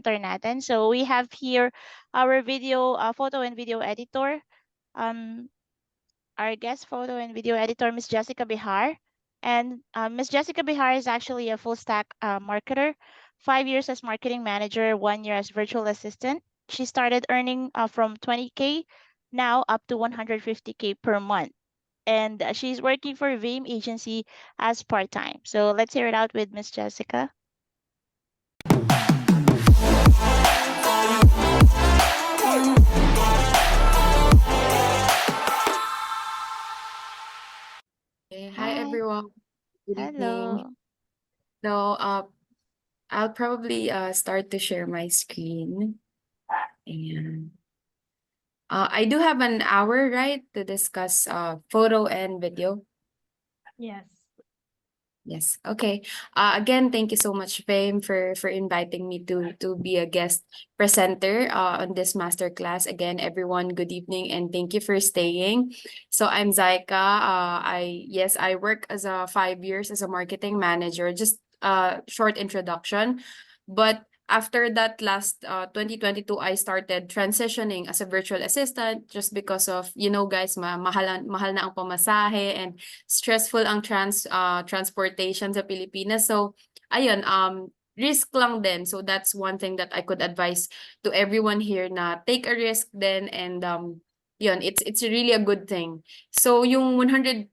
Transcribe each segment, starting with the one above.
natin. So we have here our photo and video editor. Our guest photo and video editor, Miss Jessica Bihar. And Miss Jessica Bihar is actually a full stack marketer, 5 years as marketing manager, 1 year as virtual assistant. She started earning from 20K now up to 150K per month. And she's working for Veeam agency as part-time. So let's hear it out with Miss Jessica. Hi Hi. everyone. Good evening. Hello. So, I'll probably start to share my screen. And I do have an hour, right, to discuss photo and video. Yes. Yes. Okay. Again, thank you so much, Fame, for inviting me to be a guest presenter on this masterclass. Again, everyone, good evening and thank you for staying. So I'm Zaika. I work as a 5 years as a marketing manager. Just a short introduction, but after that last 2022, I started transitioning as a virtual assistant just because of, guys, mahal na ang pamasahe and stressful ang transportation sa Pilipinas. So, ayun, risk lang din. So, that's one thing that I could advise to everyone here na take a risk then and yun, it's really a good thing. So, yung 120,000,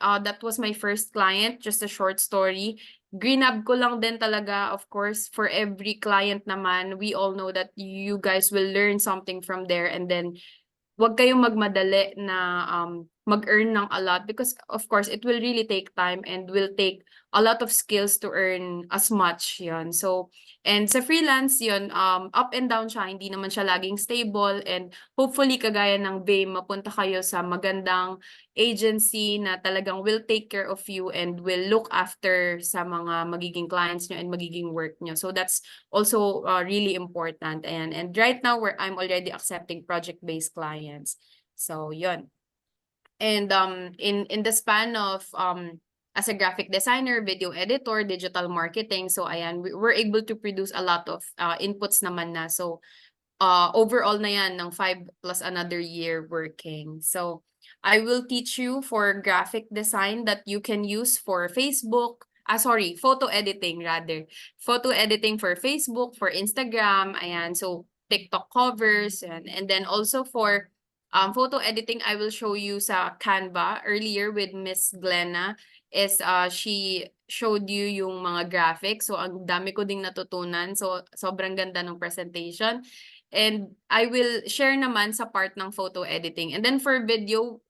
that was my first client, just a short story. Greenab ko lang din talaga, of course, for every client naman. We all know that you guys will learn something from there and then wag kayong magmadali na mag-earn ng a lot because of course it will really take time and will take a lot of skills to earn as much yon. So and sa freelance yon, up and down siya, hindi naman siya laging stable and hopefully kagaya ng Vim, mapunta kayo sa magandang agency na talagang will take care of you and will look after sa mga magiging clients nyo and magiging work nyo. So that's also really important. And right now I'm already accepting project-based clients. So yun. And in the span of as a graphic designer, video editor, digital marketing, so ayan, we're able to produce a lot of inputs naman na. So overall na yan ng 5 plus another year working. So I will teach you for graphic design that you can use for Facebook. Photo editing rather. Photo editing for Facebook, for Instagram, ayan. So TikTok covers and then also for photo editing, I will show you sa Canva earlier with Miss Glenna is she showed you yung mga graphics. So ang dami ko ding natutunan. So sobrang ganda ng presentation. And I will share naman sa part ng photo editing. And then for video,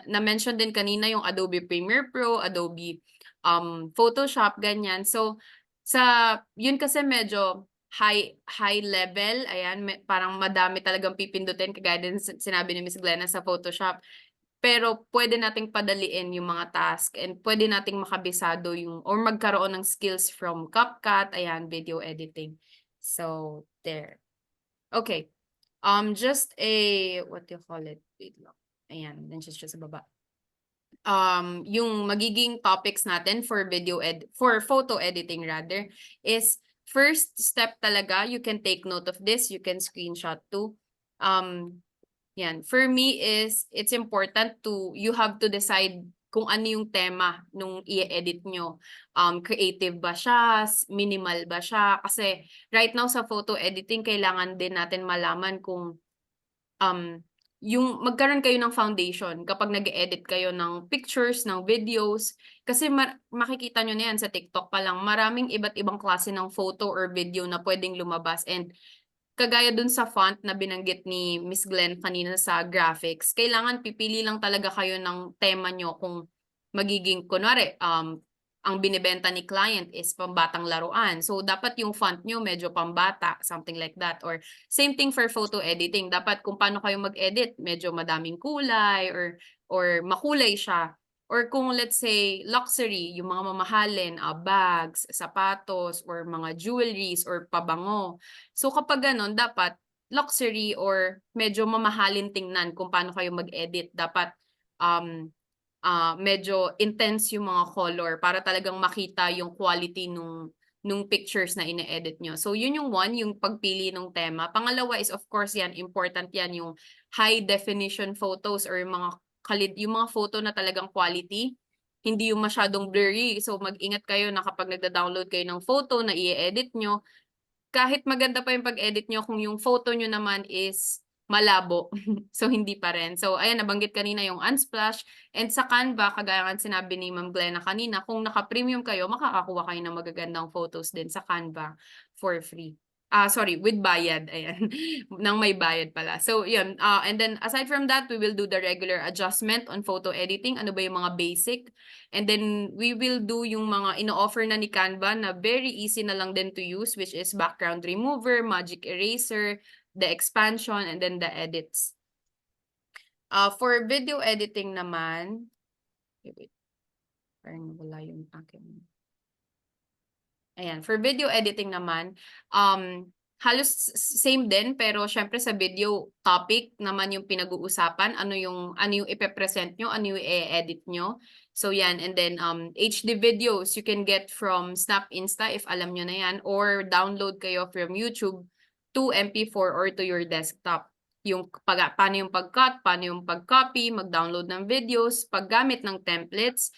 na-mention din kanina yung Adobe Premiere Pro, Adobe Photoshop, ganyan. So, yun kasi medyo high level, ayan, parang madami talagang pipindutin, kagaya din sinabi ni Miss Glenna sa Photoshop. Pero pwede nating padaliin yung mga task and pwede nating makabisado or magkaroon ng skills from CapCut, ayan, video editing. So, there. Okay. Just what do you call it? Wait lang. Ayan, nandiyan siya sa baba. Yung magiging topics natin for photo editing rather, is first step talaga, you can take note of this, you can screenshot too. Yan. For me it's important you have to decide kung ano yung tema nung i-edit nyo. Creative ba siya? Minimal ba siya? Kasi right now sa photo editing, kailangan din natin malaman kung yung magkaroon kayo ng foundation kapag nag-edit kayo ng pictures, ng videos. Kasi makikita nyo na yan sa TikTok pa lang, maraming iba't ibang klase ng photo or video na pwedeng lumabas. And kagaya dun sa font na binanggit ni Miss Glenn kanina sa graphics, kailangan pipili lang talaga kayo ng tema nyo kung magiging, kunwari, ang binibenta ni client is pambatang laruan. So, dapat yung font nyo medyo pambata, something like that. Or same thing for photo editing. Dapat kung paano kayo mag-edit, medyo madaming kulay or makulay siya. Or kung let's say luxury, yung mga mamahalin, bags, sapatos, or mga jewelries, or pabango. So kapag ganon, dapat luxury or medyo mamahalin tingnan kung paano kayo mag-edit. Dapat medyo intense yung mga color para talagang makita yung quality nung pictures na ine-edit nyo. So, yun yung one, yung pagpili ng tema. Pangalawa is, of course, yan, important yan, yung high definition photos or yung mga photo na talagang quality, hindi yung masyadong blurry. So, mag-ingat kayo na kapag nagda-download kayo ng photo na i-edit nyo, kahit maganda pa yung pag-edit nyo, kung yung photo nyo naman is malabo, so hindi pa rin. So, ayan, nabanggit kanina yung Unsplash. And sa Canva, kagaya nga sinabi ni Ma'am Glenna kanina, kung naka-premium kayo, makakakuha kayo ng magagandang photos din sa Canva for free. Sorry, with bayad. Ayan. Nang may bayad pala. So, yun. And then, aside from that, we will do the regular adjustment on photo editing. Ano ba yung mga basic? And then, we will do yung mga ino-offer na ni Canva na very easy na lang din to use, which is background remover, magic eraser, the expansion, and then the edits. For video editing naman, wait, parang wala yung akin. Ayan, for video editing naman, halos same din, pero syempre sa video topic naman yung pinag-uusapan, ano yung ipe-present nyo, ano yung i-edit nyo. So yan, and then HD videos you can get from Snap Insta if alam nyo na yan, or download kayo from YouTube to MP4 or to your desktop. Yung paano yung pag-cut, paano yung pag-copy, mag-download ng videos, paggamit ng templates,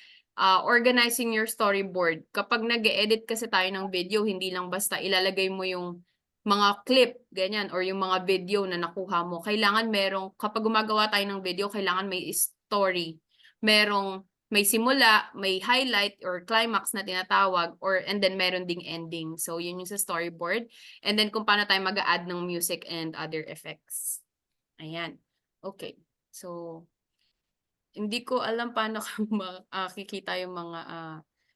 organizing your storyboard. Kapag nag-edit kasi tayo ng video, hindi lang basta ilalagay mo yung mga clip, ganyan, or yung mga video na nakuha mo. Kailangan kapag gumagawa tayo ng video, kailangan may story. May simula, may highlight or climax na tinatawag, and then meron ding ending. So, yun yung sa storyboard. And then, kung paano tayo mag-add ng music and other effects. Ayan. Okay. So, hindi ko alam paano makikita yung mga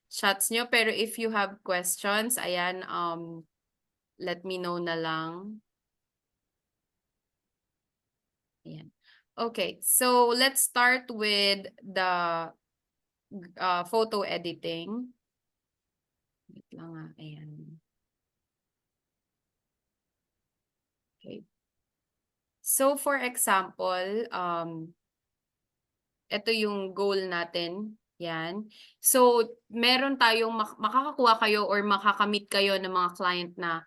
shots nyo. Pero if you have questions, ayan, let me know na lang. Ayan. Okay, so let's start with the photo editing. Wait lang ayan. Okay. So for example, ito yung goal natin. Yan. So, meron tayong makakakuha kayo or makakamit kayo ng mga client na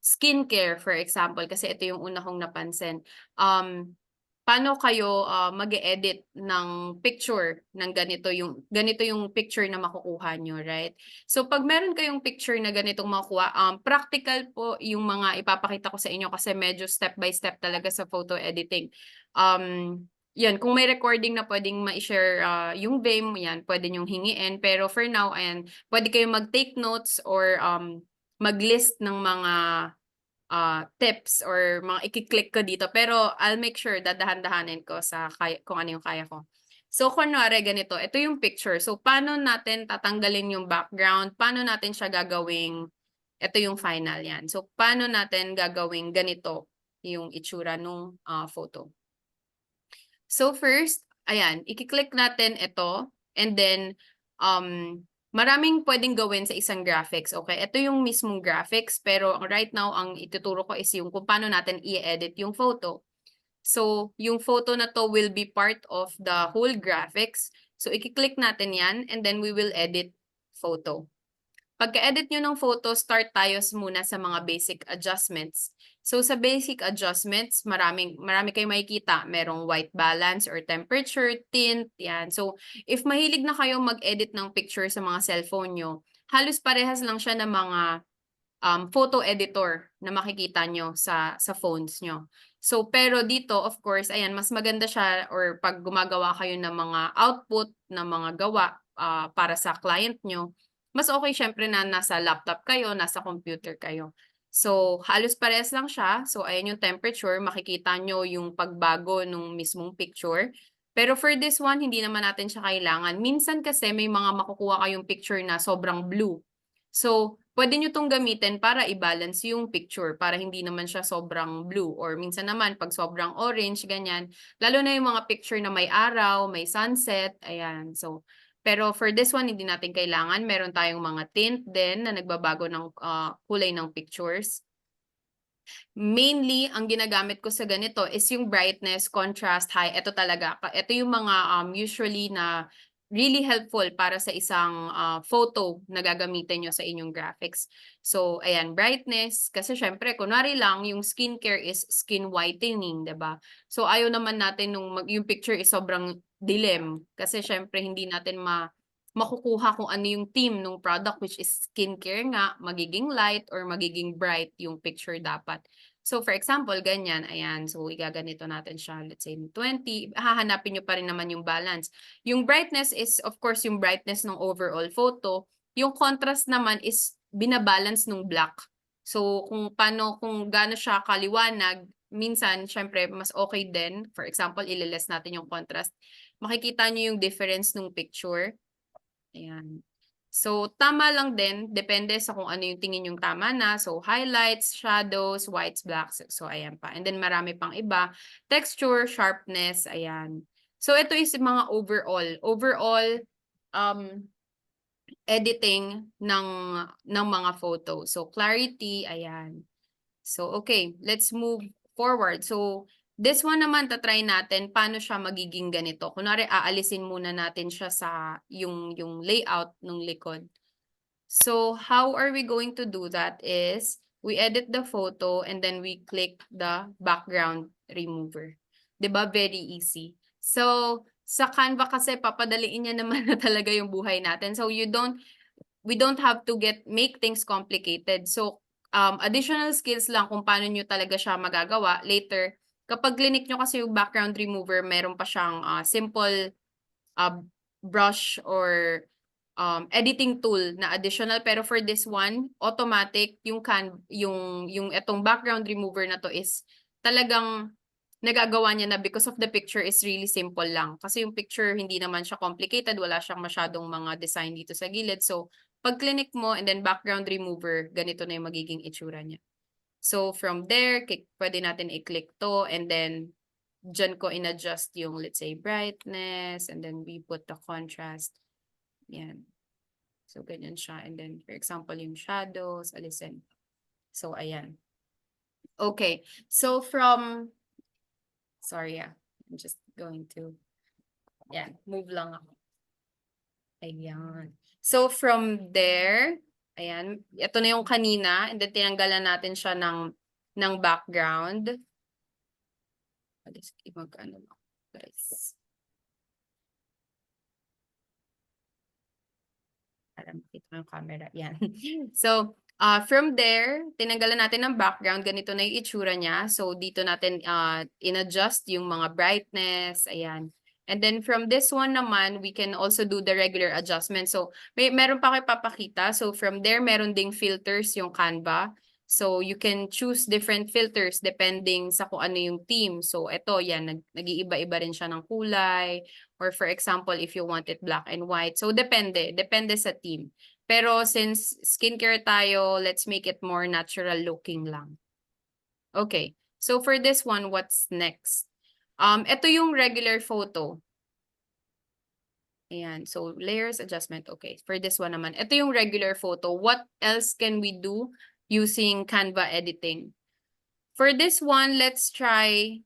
skincare, for example, kasi ito yung una kong napansin. Paano kayo mag-edit ng picture ng ganito yung picture na makukuha nyo, right? So, pag meron kayong picture na ganitong makukuha, practical po yung mga ipapakita ko sa inyo kasi medyo step by step talaga sa photo editing. Yan, kung may recording na pwedeng ma-share yung Vim, yan, pwede nyong hingiin. Pero for now, ayan, pwede kayong mag-take notes or mag-list ng mga tips or mga i-click ko dito. Pero I'll make sure dadahan-dahanin ko sa kung ano yung kaya ko. So, kunwari ganito, ito yung picture. So, paano natin tatanggalin yung background? Paano natin siya gagawing, ito yung final yan. So, paano natin gagawing ganito yung itsura nung photo? So first, ayan, i-click natin ito and then maraming pwedeng gawin sa isang graphics, okay? Ito yung mismong graphics pero right now ang ituturo ko is yung kung paano natin i-edit yung photo. So, yung photo na to will be part of the whole graphics. So, i-click natin yan and then we will edit photo. Pagka-edit nyo ng photo, start tayo muna sa mga basic adjustments. So sa basic adjustments, marami kayong makikita. Merong white balance or temperature, tint, yan. So if mahilig na kayong mag-edit ng picture sa mga cellphone nyo, halos parehas lang siya ng mga photo editor na makikita nyo sa phones nyo. So pero dito, of course, ayan, mas maganda siya or pag gumagawa kayo ng mga output, ng mga gawa para sa client nyo, mas okay syempre na nasa laptop kayo, nasa computer kayo. So, halos parehas lang siya. So, ayan yung temperature. Makikita nyo yung pagbago nung mismong picture. Pero for this one, hindi naman natin siya kailangan. Minsan kasi may mga makukuha kayong picture na sobrang blue. So, pwede nyo itong gamitin para i-balance yung picture para hindi naman siya sobrang blue. Or minsan naman, pag sobrang orange, ganyan. Lalo na yung mga picture na may araw, may sunset, ayan. So, pero for this one, hindi natin kailangan. Meron tayong mga tint din na nagbabago ng kulay ng pictures. Mainly, ang ginagamit ko sa ganito is yung brightness, contrast, high. Ito talaga. Ito yung mga usually na really helpful para sa isang photo na gagamitin nyo sa inyong graphics. So, ayan, brightness. Kasi syempre, kunwari lang, yung skincare is skin whitening, diba? So, ayaw naman natin yung picture is sobrang dilim. Kasi syempre, hindi natin makukuha kung ano yung theme ng product, which is skincare nga, magiging light or magiging bright yung picture dapat. So, for example, ganyan, ayan. So, igaganito natin siya, let's say 20. Hahanapin nyo pa rin naman yung balance. Yung brightness is, of course, yung brightness ng overall photo. Yung contrast naman is binabalance ng black. So, kung gaano siya kaliwanag, minsan, syempre, mas okay din. For example, ililess natin yung contrast. Makikita nyo yung difference ng picture. Ayan. So, tama lang din. Depende sa kung ano yung tingin yung tama na. So, highlights, shadows, whites, blacks. So, ayan pa. And then, marami pang iba. Texture, sharpness, ayan. So, ito is mga overall editing ng mga photo. So, clarity, ayan. So, okay. Let's move forward. So, this one naman, tatry natin paano siya magiging ganito. Kunwari, aalisin muna natin siya sa yung layout ng likod. So, how are we going to do that is, we edit the photo and then we click the background remover. Diba? Very easy. So, sa Canva kasi papadaliin niya naman na talaga yung buhay natin. So, we don't have to make things complicated. So, additional skills lang kung paano nyo talaga siya magagawa later. Kapag clinic nyo kasi yung background remover, meron pa siyang simple brush or editing tool na additional. Pero for this one, automatic, yung itong background remover na to is talagang nagagawa niya na because of the picture is really simple lang. Kasi yung picture, hindi naman siya complicated. Wala siyang masyadong mga design dito sa gilid. So, pag clinic mo and then background remover, ganito na yung magiging itsura niya. So, from there, pwede natin i-click to and then dyan ko in-adjust yung, let's say, brightness and then we put the contrast. Yan. So, ganyan siya. And then, for example, yung shadows, alisin. So, ayan. Okay. So, sorry, I'm just going to, move lang ako. Ayan. So, from there, ayan, ito na yung kanina, and then tinanggalan natin siya ng background. Mag-ano lang, guys. Para makita yung camera. Yan. So, from there, tinanggalan natin ng background. Ganito na yung itsura niya. So, dito natin in-adjust yung mga brightness. Ayan. And then, from this one naman, we can also do the regular adjustment. So, meron pa kayo papakita. So, from there, meron ding filters yung Canva. So, you can choose different filters depending sa kung ano yung theme. So, ito, yan, nag-iiba-iba rin siya ng kulay. Or for example, if you want it black and white. So, depende sa theme. Pero since skincare tayo, let's make it more natural looking lang. Okay. So, for this one, what's next? Ito yung regular photo. Ayan. So, layers, adjustment. Okay. For this one naman, ito yung regular photo. What else can we do using Canva editing? For this one, let's try.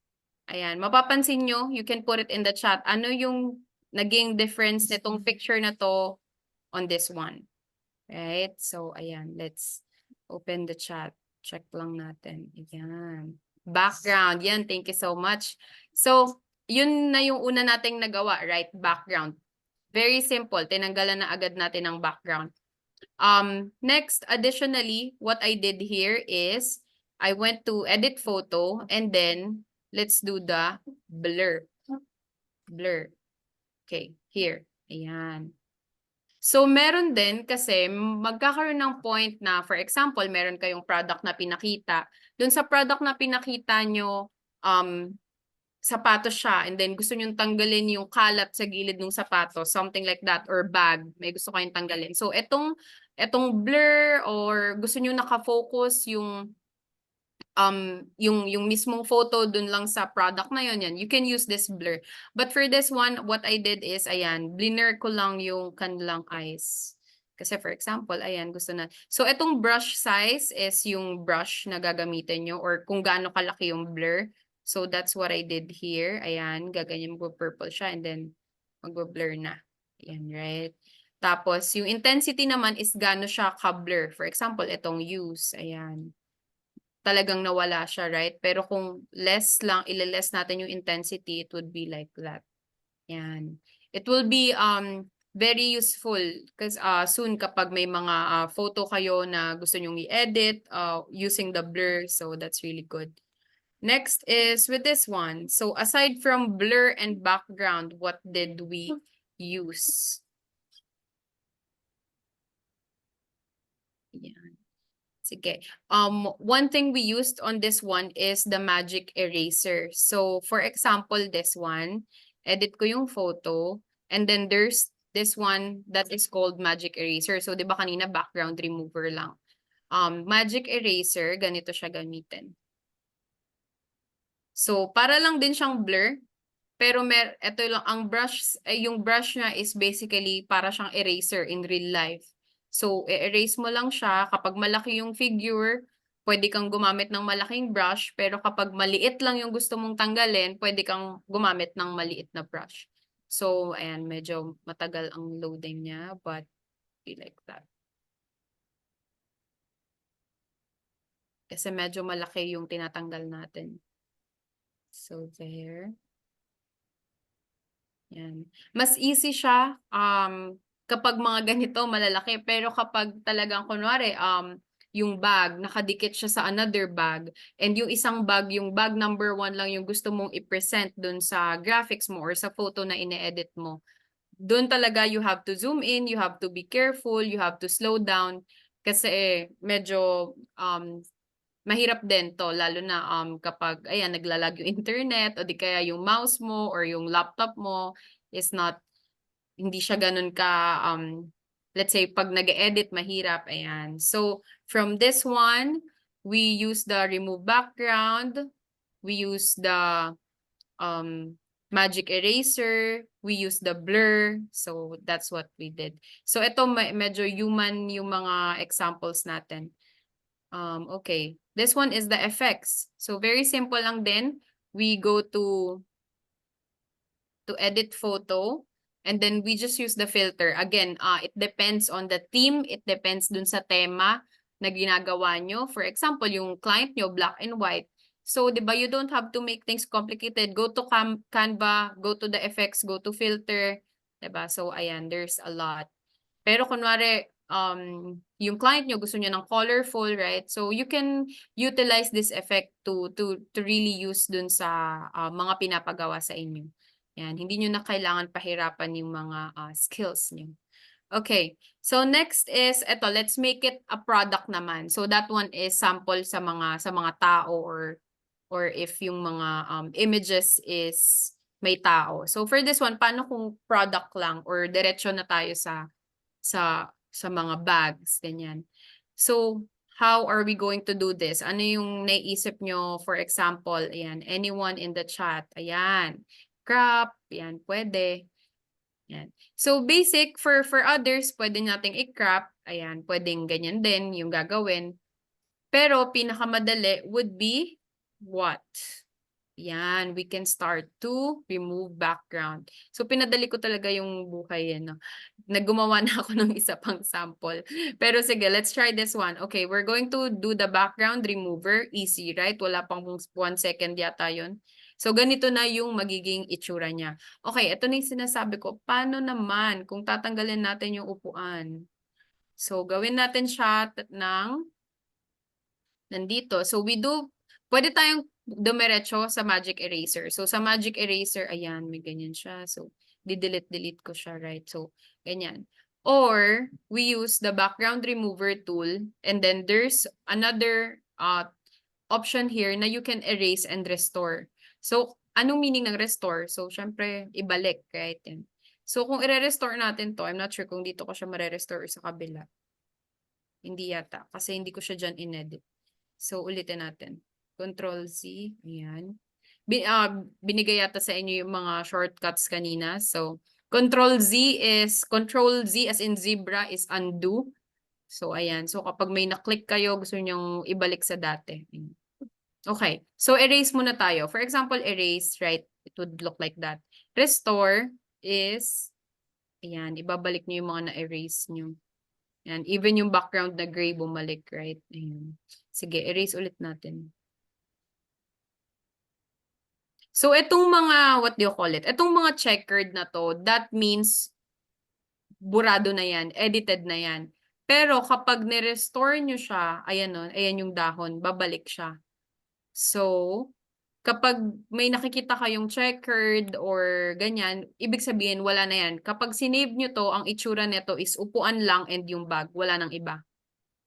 Ayan. Mapapansin nyo, you can put it in the chat. Ano yung naging difference nitong picture na to on this one? Right? So, ayan. Let's open the chat. Check lang natin. Ayan. Background. Yan. Thank you so much. So, yun na yung una nating nagawa, right? Background. Very simple. Tinanggalan na agad natin ang background. Next, additionally, what I did here is I went to edit photo and then let's do the blur. Blur. Okay, here. Ayan. So, meron din kasi magkakaroon ng point na, for example, meron kayong product na pinakita. Doon sa product na pinakita nyo, sapatos siya and then gusto nyo tanggalin yung kalat sa gilid ng sapatos, something like that, or bag, may gusto kayong tanggalin. So, etong blur or gusto nyo nakafocus yung mismong photo dun lang sa product na yun, you can use this blur. But for this one, what I did is, ayan, blur ko lang yung kanilang eyes. Kasi for example, ayan, gusto na. So, itong brush size is yung brush na gagamitin nyo or kung gaano kalaki yung blur. So, that's what I did here. Ayan, gaganyan, mag-purple siya and then mag-blur na. Ayan, right? Tapos, yung intensity naman is gaano siya ka-blur. For example, itong use. Ayan. Talagang nawala siya, right? Pero kung less lang, ileless natin yung intensity, it would be like that. Ayan. It will be very useful because soon kapag may mga photo kayo na gusto nyong i-edit using the blur. So, that's really good. Next is with this one. So, aside from blur and background, what did we use? Yan. Sige. One thing we used on this one is the magic eraser. So, for example, this one, edit ko yung photo, and then there's this one that is called magic eraser. So, di ba kanina background remover lang. Magic eraser, ganito siya gamitin. So, para lang din siyang blur, pero ito lang, yung brush niya is basically para siyang eraser in real life. So, i-erase mo lang siya. Kapag malaki yung figure, pwede kang gumamit ng malaking brush. Pero kapag maliit lang yung gusto mong tanggalin, pwede kang gumamit ng maliit na brush. So, ayan, medyo matagal ang loading niya, but be like that. Kasi medyo malaki yung tinatanggal natin. So, there. Yan. Mas easy siya kapag mga ganito malalaki, pero kapag talagang kunwari yung bag nakadikit siya sa another bag, and yung isang bag, yung bag number 1 lang yung gusto mong i-present dun sa graphics mo or sa photo na ine-edit mo, dun talaga you have to zoom in, you have to be careful, you have to slow down kasi medyo mahirap din to, lalo na kapag ayan naglalag yung internet o di kaya yung mouse mo or yung laptop mo is not, hindi siya ganun ka let's say pag nag-edit mahirap. Ayan, so from this one we use the remove background, we use the magic eraser, we use the blur. So that's what we did. So ito medyo human yung mga examples natin. Okay, this one is the effects. So very simple lang din. We go to edit photo, and then we just use the filter. Again, it depends on the theme. It depends dun sa tema na ginagawa nyo. For example, yung client nyo, black and white. So, di ba, you don't have to make things complicated. Go to Canva, go to the effects, go to filter. Di ba? So, ayan, there's a lot. Pero kunwari, yung client nyo gusto niya ng colorful, right? So you can utilize this effect to really use dun sa mga pinapagawa sa inyo. Yan, hindi nyo na kailangan pahirapan yung mga skills nyo. Okay, so next is eto, let's make it a product naman. So that one is sample sa mga tao, or if yung mga images is may tao. So for this one, paano kung product lang or diretso na tayo sa mga bags, ganyan. So, how are we going to do this? Ano yung naiisip nyo? For example, ayan, anyone in the chat, ayan, crop, ayan, pwede. Ayan. So, basic, for others, pwede nating i-crop, ayan, pwedeng ganyan din yung gagawin. Pero, pinakamadali would be what? Yan, we can start to remove background. So, pinadali ko talaga yung buhay yan. No? Naggumawa na ako ng isa pang sample. Pero sige, let's try this one. Okay, we're going to do the background remover. Easy, right? Wala pang 1 second yata yun. So, ganito na yung magiging itsura niya. Okay, ito na yung sinasabi ko. Paano naman kung tatanggalin natin yung upuan? So, gawin natin siya nandito. So, pwede tayong dumiretso sa magic eraser. So, sa magic eraser, ayan, may ganyan siya. So, di-delete ko siya, right? So, ganyan. Or, we use the background remover tool, and then there's another option here na you can erase and restore. So, anong meaning ng restore? So, syempre, ibalik, right? So, kung i-restore natin to, I'm not sure kung dito ko siya mare-restore sa kabila. Hindi yata, kasi hindi ko siya dyan in-edit. So, ulitin natin. Control Z. Ayan. Binigay yata sa inyo yung mga shortcuts kanina. So, Control Z as in zebra is undo. So, ayan. So, kapag may na-click kayo, gusto nyong ibalik sa dati. Okay. So, erase muna tayo. For example, erase, right? It would look like that. Restore is Ayan, ibabalik nyo yung mga na-erase nyo. Ayan, even yung background na gray bumalik, right? Ayan. Sige, erase ulit natin. So, itong mga, what do you call it? Itong mga checkered na to, that means burado na yan, edited na yan. Pero kapag ni-restore nyo siya, ayan o, ayan yung dahon, babalik siya. So, kapag may nakikita kayong checkered or ganyan, ibig sabihin wala na yan. Kapag sinave nyo to, ang itsura nito is upuan lang and yung bag, wala nang iba.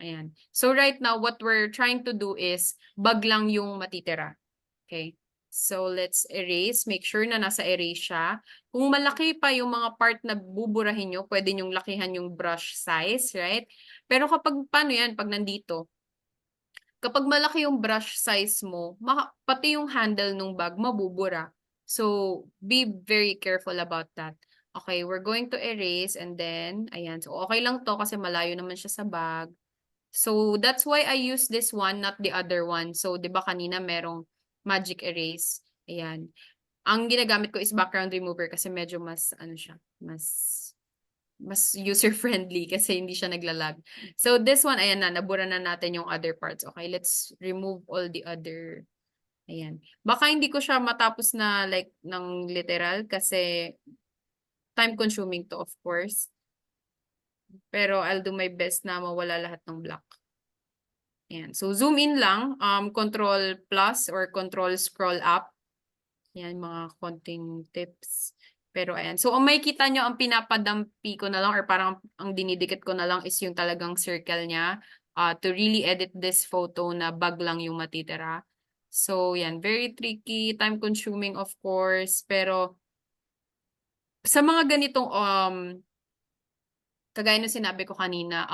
Ayan. So right now, what we're trying to do is bag lang yung matitira. Okay? So let's erase. Make sure na nasa erase siya. Kung malaki pa yung mga part na buburahin nyo, pwede nyong lakihan yung brush size, right? Pero kapag, paano yan? Pag nandito, kapag malaki yung brush size mo, pati yung handle ng bag mabubura. So, be very careful about that. Okay, we're going to erase and then, ayan. So, okay lang to kasi malayo naman siya sa bag. So, that's why I use this one, not the other one. So, di ba kanina merong magic erase. Ayan. Ang ginagamit ko is background remover kasi medyo mas, ano siya, mas user-friendly kasi hindi siya naglalag. So, this one, ayan na, nabura na natin yung other parts. Okay, let's remove all the other, ayan. Baka hindi ko siya matapos na like ng literal kasi time-consuming to, of course. Pero I'll do my best na mawala lahat ng black. Ayan. So, zoom in lang, control plus or control scroll up. Yan, mga konting tips. Pero ayan. So, ang makikita nyo, ang pinapadampi ko na lang or parang ang dinidikit ko na lang is yung talagang circle niya to really edit this photo na bag lang yung matitira. So, yan. Very tricky, time consuming of course. Pero sa mga ganitong kagaya ng sinabi ko kanina,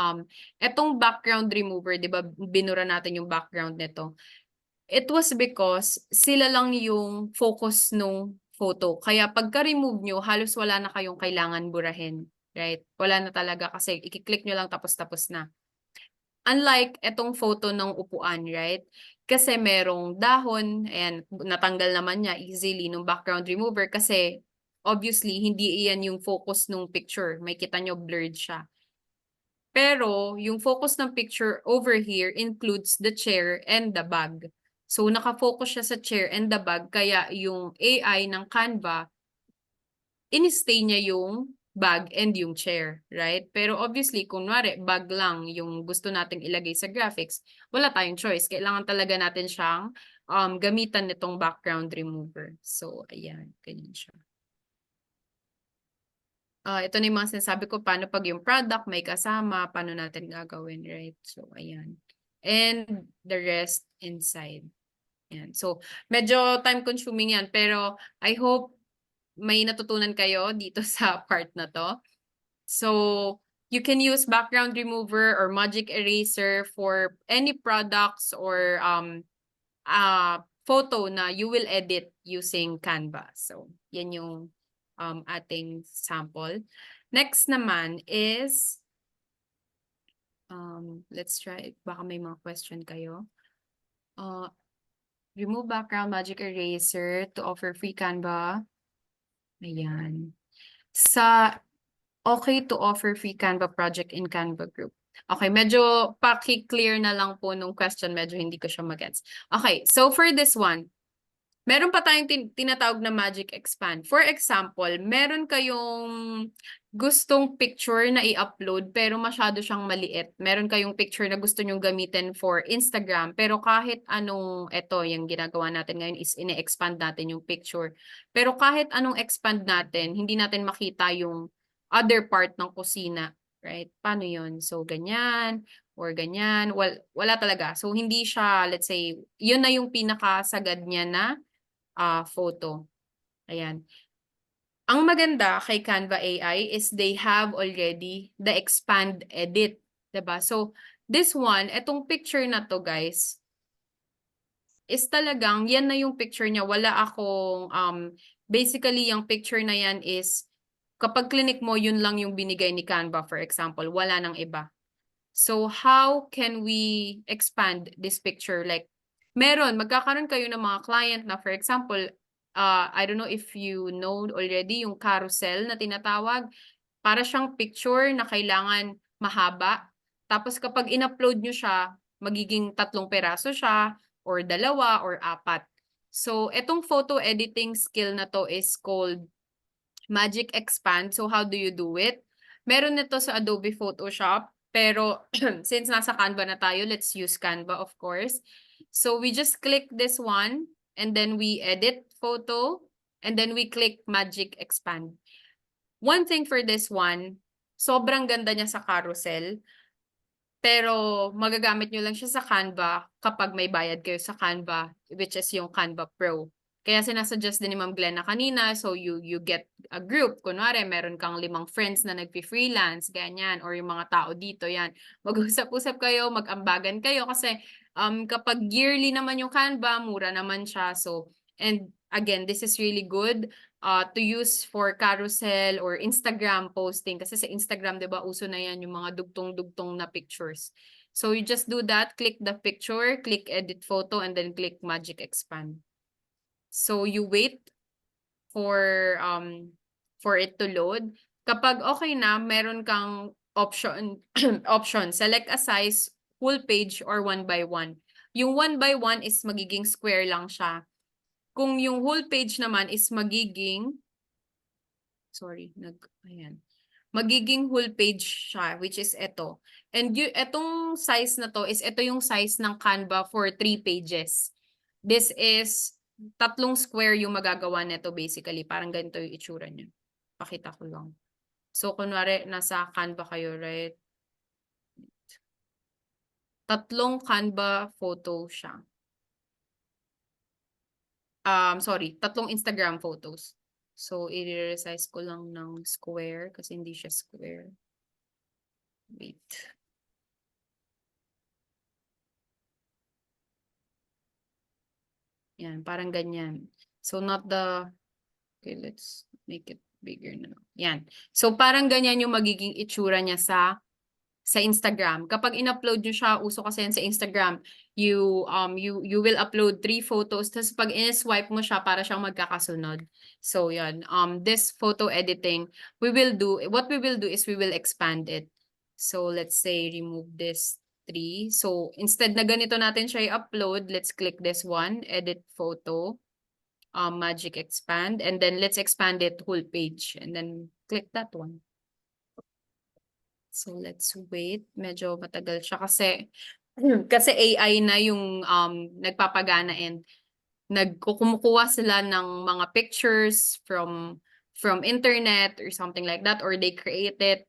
etong background remover, di ba, binura natin yung background nito. It was because sila lang yung focus nung photo. Kaya pagka-remove nyo, halos wala na kayong kailangan burahin. Right? Wala na talaga kasi i-click nyo lang tapos na. Unlike etong photo ng upuan, right? Kasi merong dahon, ayan, natanggal naman niya easily nung background remover kasi obviously, hindi iyan yung focus nung picture. May kita nyo blurred siya. Pero, yung focus ng picture over here includes the chair and the bag. So, nakafocus siya sa chair and the bag, kaya yung AI ng Canva, in-stay niya yung bag and yung chair, right? Pero obviously, kunwari, bag lang yung gusto nating ilagay sa graphics, wala tayong choice. Kailangan talaga natin siyang gamitan nitong background remover. So, ayan, ganyan siya. Ito na yung mga sinasabi ko, paano pag yung product may kasama, paano natin gagawin, right? So, ayan. And the rest inside. Ayan. So, medyo time-consuming yan, pero I hope may natutunan kayo dito sa part na to. So, you can use background remover or magic eraser for any products or photo na you will edit using Canva. So, yan yung ating sample. Next naman is, let's try, baka may mga question kayo. Remove background magic eraser to offer free Canva. Ayan. Okay to offer free Canva project in Canva group. Okay, medyo paki-clear na lang po nung question, medyo hindi ko siya mag-gets. Okay, so for this one, meron pa tayong tinatawag na magic expand. For example, meron kayong gustong picture na i-upload pero masyado siyang maliit. Meron kayong picture na gusto nyong gamitin for Instagram pero kahit anong, yung ginagawa natin ngayon is ine-expand natin yung picture. Pero kahit anong expand natin, hindi natin makita yung other part ng kusina. Right? Paano yun? So, ganyan or ganyan. Wala talaga. So, hindi siya, let's say, yun na yung pinakasagad niya na photo. Ayan. Ang maganda kay Canva AI is they have already the expand edit. Diba? So, this one, etong picture na to guys, is talagang, yan na yung picture niya. Wala akong, basically, yung picture na yan is, kapag clinic mo, yun lang yung binigay ni Canva, for example. Wala nang iba. So, how can we expand this picture? Like, magkakaroon kayo ng mga client na, for example, I don't know if you know already yung carousel na tinatawag. para siyang picture na kailangan mahaba. Tapos kapag in-upload nyo siya, magiging 3 peraso siya, or 2, or 4. So, itong photo editing skill na to is called Magic Expand. So, how do you do it? Meron nito sa Adobe Photoshop, pero since nasa Canva na tayo, let's use Canva, of course. So, we just click this one, and then we edit photo, and then we click Magic Expand. One thing for this one, sobrang ganda niya sa carousel, pero magagamit nyo lang siya sa Canva kapag may bayad kayo sa Canva, which is yung Canva Pro. Kaya sinasuggest din ni Ma'am Glenna kanina, so you get a group. Kunwari, meron kang 5 friends na nagpi-freelance, ganyan, or yung mga tao dito, yan. Mag-usap-usap kayo, mag-ambagan kayo, kasi kapag yearly naman yung Canva, mura naman siya. So, and again, this is really good to use for carousel or Instagram posting. Kasi sa Instagram, di ba, uso na yan yung mga dugtong-dugtong na pictures. So, you just do that, click the picture, click edit photo, and then click Magic Expand. So, you wait for it to load. Kapag okay na, meron kang option, select a size, full page, or 1 by 1. Yung 1 by 1 is magiging square lang siya. Kung yung whole page naman is magiging, ayan. Magiging whole page siya, which is ito. And etong size na to is ito yung size ng Canva for 3 pages. This is 3 square yung magagawa nito basically. Parang ganito yung itsura niya. Pakita ko lang. So, kunwari, nasa Canva kayo, right? 3 Canva photo siya. 3 Instagram photos. So, i-resize ko lang ng square kasi hindi siya square. Wait. Yan, parang ganyan. So, okay, let's make it bigger na. Yan. So, parang ganyan yung magiging itsura niya sa Instagram. Kapag in-upload nyo siya, uso kasi yan sa Instagram, you will upload 3 photos, tapos pag in-swipe mo siya, para siyang magkakasunod. So, yan. This photo editing, what we will do is we will expand it. So, let's say, remove this 3. So, instead na ganito natin siya i-upload, let's click this one, edit photo, Magic Expand, and then let's expand it whole page, and then click that one. So, let's wait. Medyo matagal siya kasi AI na yung nagpapagana, and kumukuha sila ng mga pictures from internet or something like that, or they create it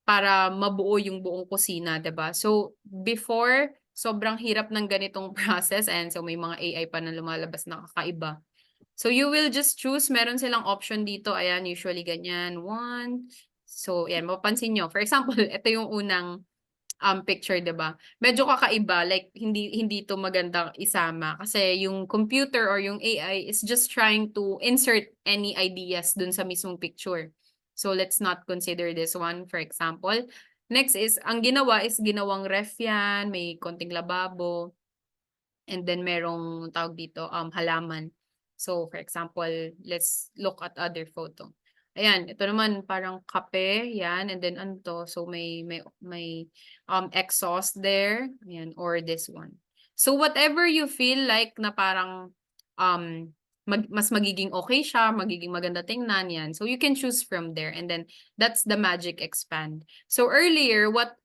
para mabuo yung buong kusina, 'di ba? So, before, sobrang hirap ng ganitong process, and so may mga AI pa na lumalabas na kakaiba. So, you will just choose, meron silang option dito, ayan, usually ganyan, 1. So, ayan, mapapansin nyo. For example, ito yung unang picture, 'di ba? Medyo kakaiba, like hindi to magandang isama kasi yung computer or yung AI is just trying to insert any ideas dun sa mismong picture. So, let's not consider this one, for example. Next is, ang ginawa is ginawang ref yan, may konting lababo, and then merong tawag dito, halaman. So, for example, let's look at other photo. Ayan, ito naman parang kape, yan, and then ano to, so may exhaust there, ayan, or this one. So, whatever you feel like na parang mas magiging okay siya, magiging maganda tingnan, yan. So, you can choose from there, and then that's the Magic Expand. So, earlier, what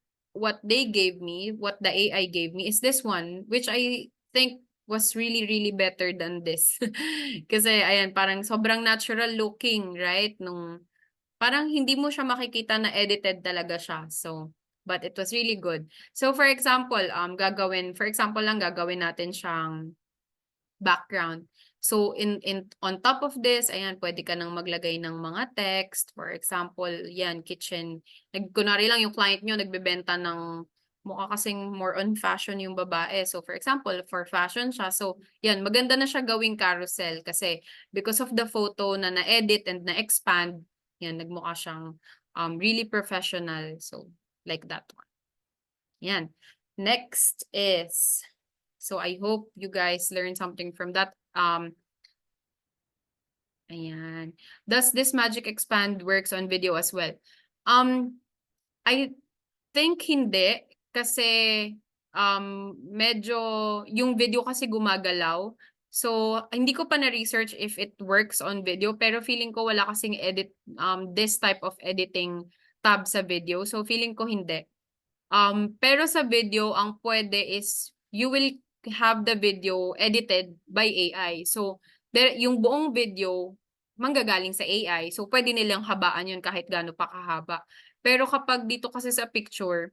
they gave me, what the AI gave me is this one, which I think was really, really better than this. Kasi, ayan, parang sobrang natural looking, right? Parang hindi mo siya makikita na edited talaga siya. So, but it was really good. So, for example, gagawin natin siyang background. So, on top of this, ayan, pwede ka nang maglagay ng mga text. For example, yan, kitchen. Kunwari lang yung client nyo, nagbebenta ng, mukha kasing more on fashion yung babae. So, for example, for fashion siya. So, yan, maganda na siya gawing carousel kasi because of the photo na na-edit and na-expand, yan, nagmukha siyang really professional. So, like that one. Yan. Next is, so I hope you guys learned something from that. Ayan. Does this Magic Expand works on video as well? I think hindi kasi medyo yung video kasi gumagalaw. So hindi ko pa na-research if it works on video pero feeling ko wala kasing edit this type of editing tab sa video. So feeling ko hindi. Pero sa video ang pwede is you will have the video edited by AI. So yung buong video manggagaling sa AI. So pwede nilang habaan yun kahit gaano pa kahaba. Pero kapag dito kasi sa picture,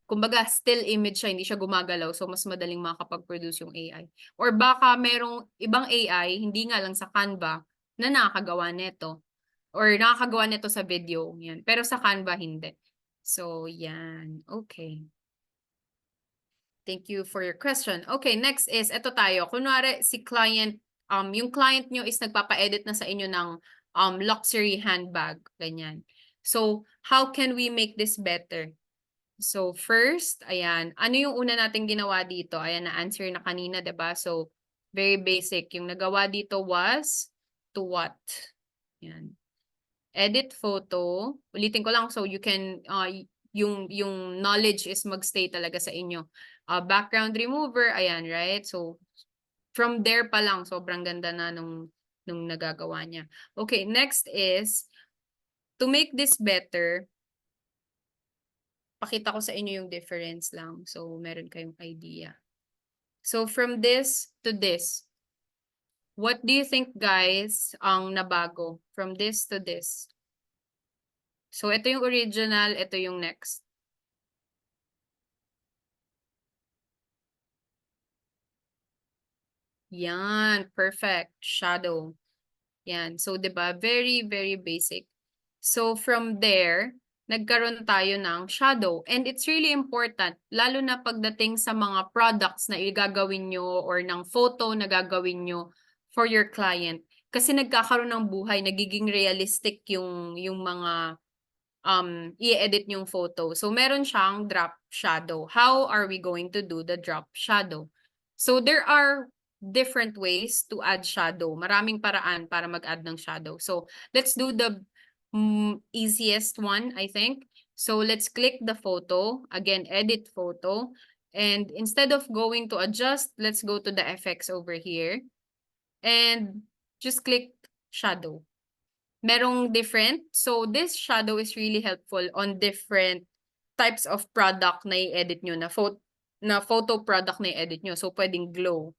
kumbaga still image siya, hindi siya gumagalaw. So mas madaling makakapag-produce yung AI. Or baka merong ibang AI, hindi nga lang sa Canva, na nakakagawa nito. Or nakakagawa nito sa video. Yan. Pero sa Canva, hindi. So, yan. Okay. Thank you for your question. Okay, next is, eto tayo. Kunwari, si client, yung client nyo is nagpapa-edit na sa inyo ng luxury handbag. Ganyan. So, how can we make this better? So, first, ayan. Ano yung una natin ginawa dito? Ayan, na-answer na kanina, diba? So, very basic. Yung nagawa dito was to what? Ayan. Edit photo. Ulitin ko lang so you can, yung knowledge is magstay talaga sa inyo. Background remover, ayan, right? So, from there pa lang, sobrang ganda na nung nagagawa niya. Okay, next is, to make this better, pakita ko sa inyo yung difference lang. So, meron kayong idea. So, from this to this, what do you think, guys, ang nabago? From this to this. So, ito yung original, ito yung next. Yan, perfect. Shadow. Yan. So, 'di ba? Very, very basic. So, from there, nagkaroon tayo ng shadow. And it's really important, lalo na pagdating sa mga products na igagawin nyo or ng photo na gagawin nyo for your client. Kasi nagkakaroon ng buhay, nagiging realistic yung mga i-edit yung photo. So, meron siyang drop shadow. How are we going to do the drop shadow? So, there are different ways to add shadow. Maraming paraan para mag-add ng shadow. So, let's do the easiest one, I think. So, let's click the photo. Again, edit photo. And instead of going to adjust, let's go to the effects over here. And just click shadow. Merong different. So, this shadow is really helpful on different types of product na i-edit nyo, na photo product na i-edit nyo. So, pwedeng glow.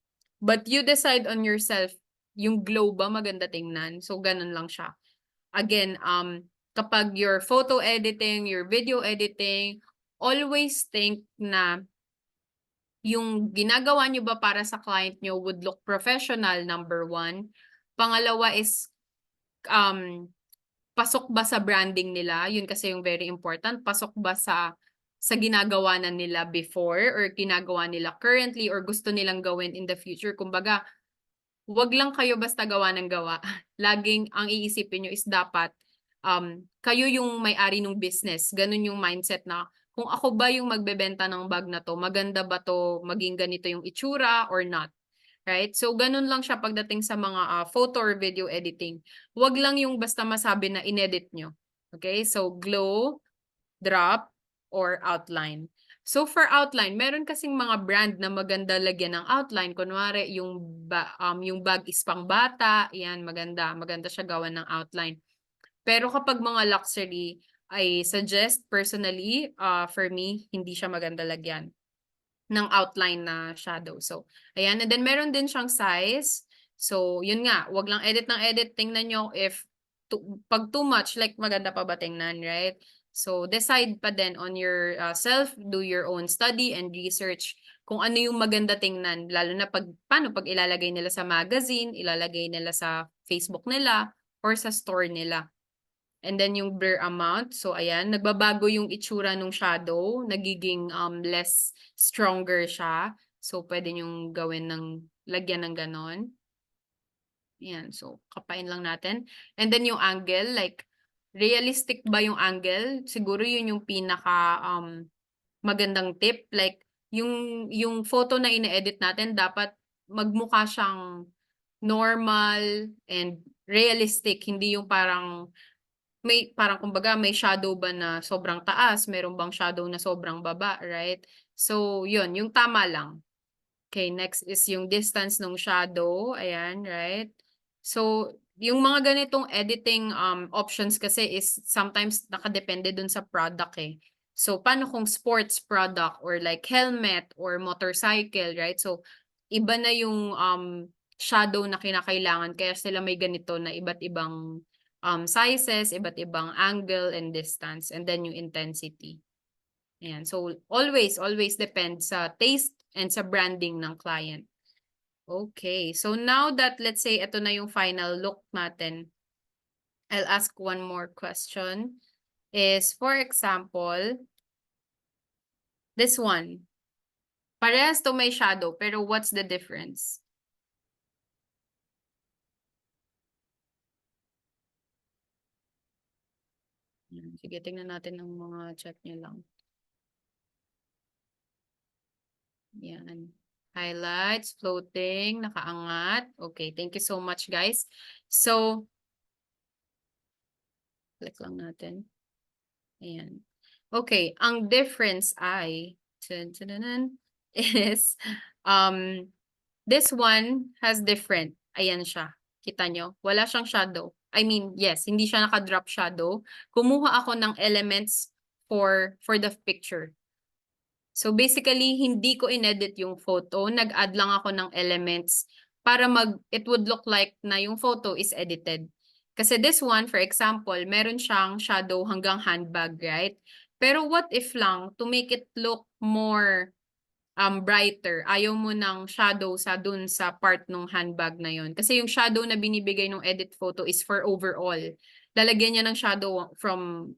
But you decide on yourself, yung glow ba maganda tingnan? So, ganun lang siya. Again, kapag you're photo editing, your video editing, always think na yung ginagawa nyo ba para sa client nyo would look professional, number one. Pangalawa is, pasok ba sa branding nila? Yun kasi yung very important. Pasok ba sa ginagawa na nila before or ginagawa nila currently or gusto nilang gawin in the future? Kumbaga, wag lang kayo basta gawa ng gawa. Laging ang iisipin nyo is dapat kayo yung may-ari ng business. Ganun yung mindset na kung ako ba yung magbebenta ng bag na to, maganda ba to maging ganito yung itsura or not? Right? So, ganun lang siya pagdating sa mga photo or video editing. Wag lang yung basta masabi na inedit nyo. Okay? So, glow, drop, or outline. So, for outline, meron kasing mga brand na maganda lagyan ng outline. Kunwari, yung bag is pang bata. Yan, maganda. Maganda siya gawan ng outline. Pero kapag mga luxury, I suggest personally, for me, hindi siya maganda lagyan ng outline na shadow. So, ayan. And then, meron din siyang size. So, yun nga. Wag lang edit ng edit. Tingnan nyo if pag too much, like maganda pa ba tingnan, right? So, decide pa din on your self. Do your own study and research kung ano yung maganda tingnan. Lalo na paano pag ilalagay nila sa magazine, ilalagay nila sa Facebook nila, or sa store nila. And then yung blur amount. So, ayan, nagbabago yung itsura ng shadow. Nagiging less stronger siya. So, pwede nyong gawin lagyan ng ganon. Ayan, so, kapain lang natin. And then yung angle, like, realistic ba yung angle? Siguro yun yung pinaka magandang tip. Like, yung photo na ine-edit natin, dapat magmukha siyang normal and realistic. Hindi yung parang may parang kumbaga may shadow ba na sobrang taas, meron bang shadow na sobrang baba, right? So, yun, yung tama lang. Okay, next is yung distance ng shadow. Ayan, right? So, yung mga ganitong editing options kasi is sometimes nakadepende dun sa product eh. So, paano kung sports product or like helmet or motorcycle, right? So, iba na yung shadow na kinakailangan kaya sila may ganito na iba't ibang sizes, iba't ibang angle and distance, and then yung intensity. Ayan. So, always depend sa taste and sa branding ng client. Okay. So, now that let's say ito na yung final look natin, I'll ask one more question. Is, for example, this one. Parehas to may shadow, pero what's the difference? Sige, tingnan natin ang mga chat niyo lang. Yan. Highlights, floating, nakaangat. Okay, thank you so much, guys. So, click lang natin. Ayan. Okay, ang difference ay is this one has different. Ayan siya. Kita nyo? Wala siyang shadow. I mean, yes, hindi siya naka-drop shadow. Kumuha ako ng elements for the picture. So basically, hindi ko inedit yung photo. Nag-add lang ako ng elements para it would look like na yung photo is edited. Kasi this one, for example, meron siyang shadow hanggang handbag, right? Pero what if lang, to make it look more brighter, ayaw mo ng shadow dun sa part ng handbag na yon. Kasi yung shadow na binibigay ng edit photo is for overall. Lalagyan niya ng shadow from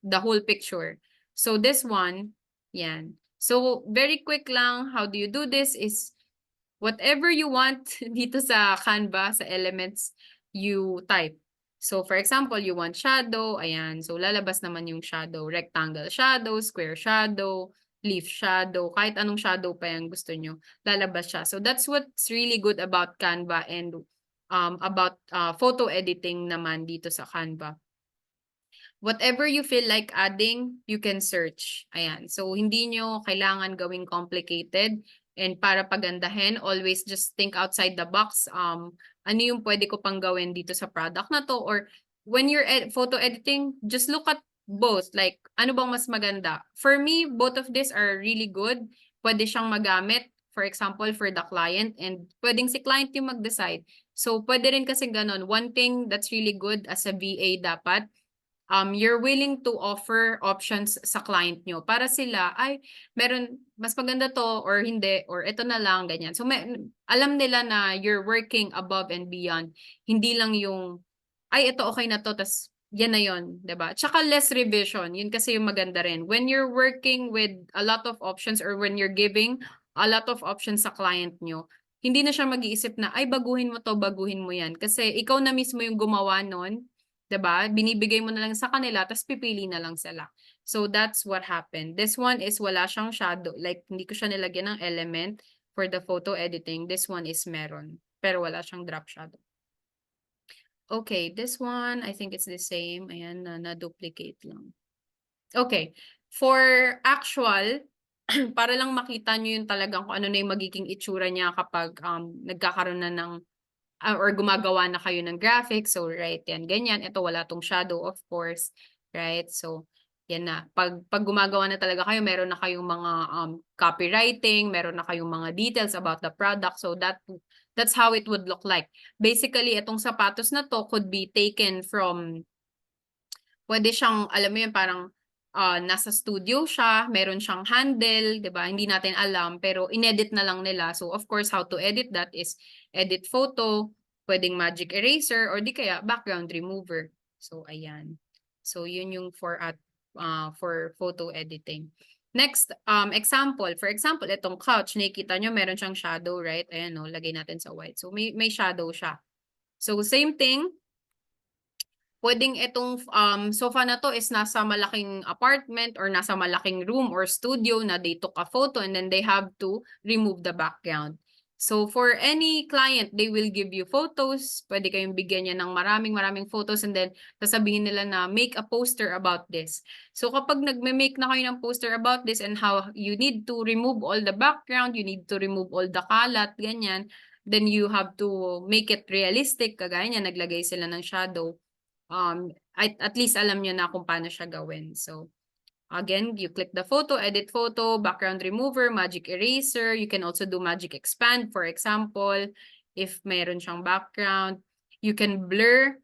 the whole picture. So this one, yan. So very quick lang, how do you do this is whatever you want dito sa Canva, sa elements, you type. So for example, you want shadow, ayan. So lalabas naman yung shadow, rectangle shadow, square shadow, leaf shadow, kahit anong shadow pa yung gusto nyo, lalabas siya. So that's what's really good about Canva and about photo editing naman dito sa Canva. Whatever you feel like adding, you can search. Ayan. So, hindi nyo kailangan gawing complicated. And para pagandahin, always just think outside the box. Ano yung pwede ko pang gawin dito sa product na to? Or when you're photo editing, just look at both. Like, ano bang mas maganda? For me, both of these are really good. Pwede siyang magamit, for example, for the client. And pwedeng si client yung mag-decide. So, pwede rin kasi ganun. One thing that's really good as a VA dapat, you're willing to offer options sa client nyo para sila, ay, meron, mas maganda to or hindi, or ito na lang, ganyan. So, alam nila na you're working above and beyond. Hindi lang yung, ay, ito okay na to, tas yan na yun, diba? Tsaka less revision, yun kasi yung maganda rin. When you're working with a lot of options or when you're giving a lot of options sa client nyo, hindi na siya mag-iisip na, ay, baguhin mo to, baguhin mo yan. Kasi ikaw na mismo yung gumawa nun, 'di ba? Binibigay mo na lang sa kanila tapos pipili na lang sila. So that's what happened. This one is wala siyang shadow, like hindi ko siya nilagyan ng element for the photo editing. This one is meron, pero wala siyang drop shadow. Okay, this one, I think it's the same. Ayan, na-duplicate lang. Okay, for actual, para lang makita nyo yung talagang kung ano na yung magiging itsura niya kapag nagkakaroon na ng or gumagawa na kayo ng graphics. So, right, yan, ganyan. Ito, wala tong shadow, of course. Right? So, yan na. Pag gumagawa na talaga kayo, meron na kayong mga copywriting, meron na kayong mga details about the product. So, that's how it would look like. Basically, itong sapatos na to could be taken from, pwede siyang, alam mo yun, parang nasa studio siya, meron siyang handle, 'di ba? Hindi natin alam, pero inedit na lang nila. So, of course, how to edit that is edit photo, pwedeng magic eraser, or di kaya background remover. So, ayan. So, yun yung for photo editing. Next example, for example, itong couch, nakikita nyo, meron siyang shadow, right? Ayan, no, lagay natin sa white. So, may shadow siya. So, same thing. Pwedeng itong sofa na to is nasa malaking apartment or nasa malaking room or studio na they took a photo and then they have to remove the background. So for any client, they will give you photos. Pwede kayong bigyan niya ng maraming photos and then sasabihin nila na make a poster about this. So kapag nagme-make na kayo ng poster about this and how you need to remove all the background, you need to remove all the kalat, ganyan, then you have to make it realistic. Kagaya niya, naglagay sila ng shadow. At least alam niyo na kung paano siya gawin. So again, you click the photo, edit photo, background remover, magic eraser. You can also do magic expand, for example, if mayroon siyang background. You can blur.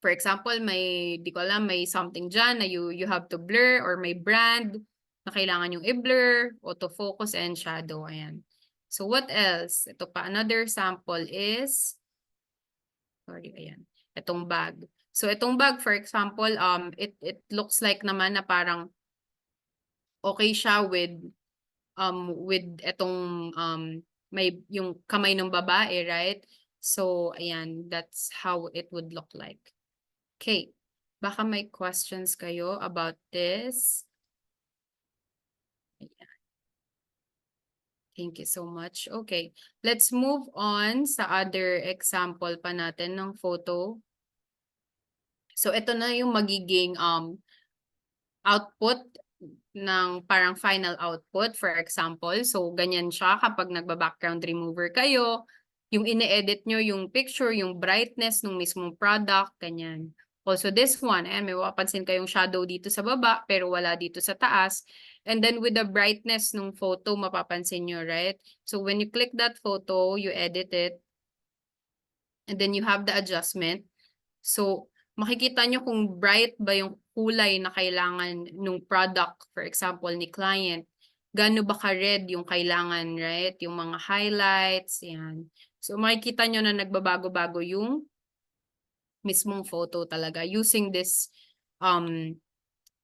For example, di ko alam, may something dyan na you have to blur or may brand na kailangan yung i-blur, autofocus, and shadow. Ayan. So what else? Ito pa, another sample is, sorry, ayan. Itong bag. So itong bag, for example, it looks like naman na parang okay siya with etong may yung kamay ng babae, right? So ayan, that's how it would look like. Okay. Baka may questions kayo about this. Ayan. Thank you so much. Okay. Let's move on sa other example pa natin ng photo. So ito na yung magiging output ng parang final output, for example. So, ganyan siya kapag nagba-background remover kayo. Yung ine-edit nyo, yung picture, yung brightness ng mismong product, ganyan. Also, this one, may mapapansin kayong shadow dito sa baba, pero wala dito sa taas. And then, with the brightness ng photo, mapapansin nyo, right? So, when you click that photo, you edit it. And then, you have the adjustment. So, makikita nyo kung bright ba yung kulay na kailangan nung product, for example, ni client. Gaano ba ka-red yung kailangan, right? Yung mga highlights, yan. So, makikita nyo na nagbabago-bago yung mismong photo talaga using this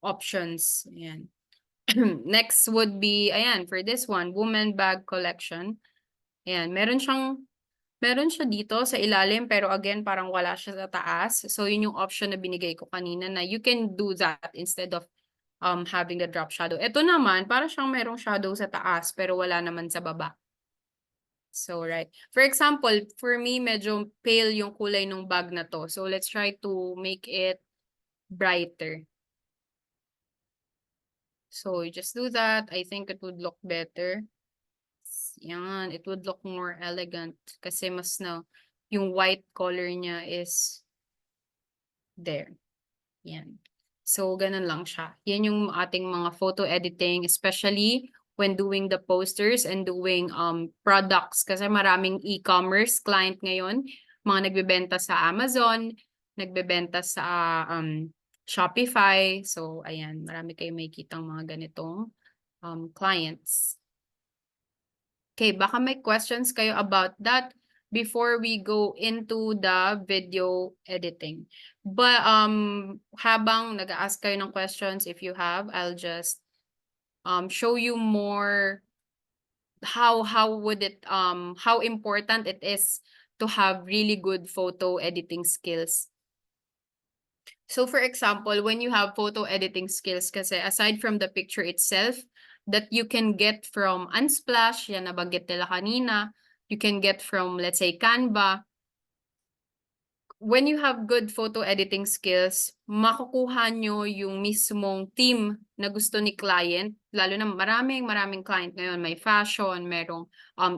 options. Yan. Next would be, ayan, for this one, woman bag collection. Ayan, meron siya dito sa ilalim, pero again, parang wala siya sa taas. So, yun yung option na binigay ko kanina na you can do that instead of having the drop shadow. Ito naman, para siyang merong shadow sa taas, pero wala naman sa baba. So, right. For example, for me, medyo pale yung kulay ng bag na to. So, let's try to make it brighter. So, you just do that. I think it would look better. Yan, it would look more elegant kasi mas na yung white color niya is there. Yan. So, ganun lang siya. Yan yung ating mga photo editing, especially when doing the posters and doing products. Kasi maraming e-commerce client ngayon, mga nagbebenta sa Amazon, nagbebenta sa Shopify. So, ayan, marami kayo may kitang mga ganitong clients. Okay, baka may questions kayo about that before we go into the video editing. But habang nag-ask kayo ng questions, if you have, I'll just show you more how important it is to have really good photo editing skills. So for example, when you have photo editing skills, kasi aside from the picture itself, that you can get from Unsplash, yan nabanggit nila kanina, you can get from, let's say, Canva. When you have good photo editing skills, makukuha nyo yung mismong team na gusto ni client, lalo na maraming client ngayon, may fashion, merong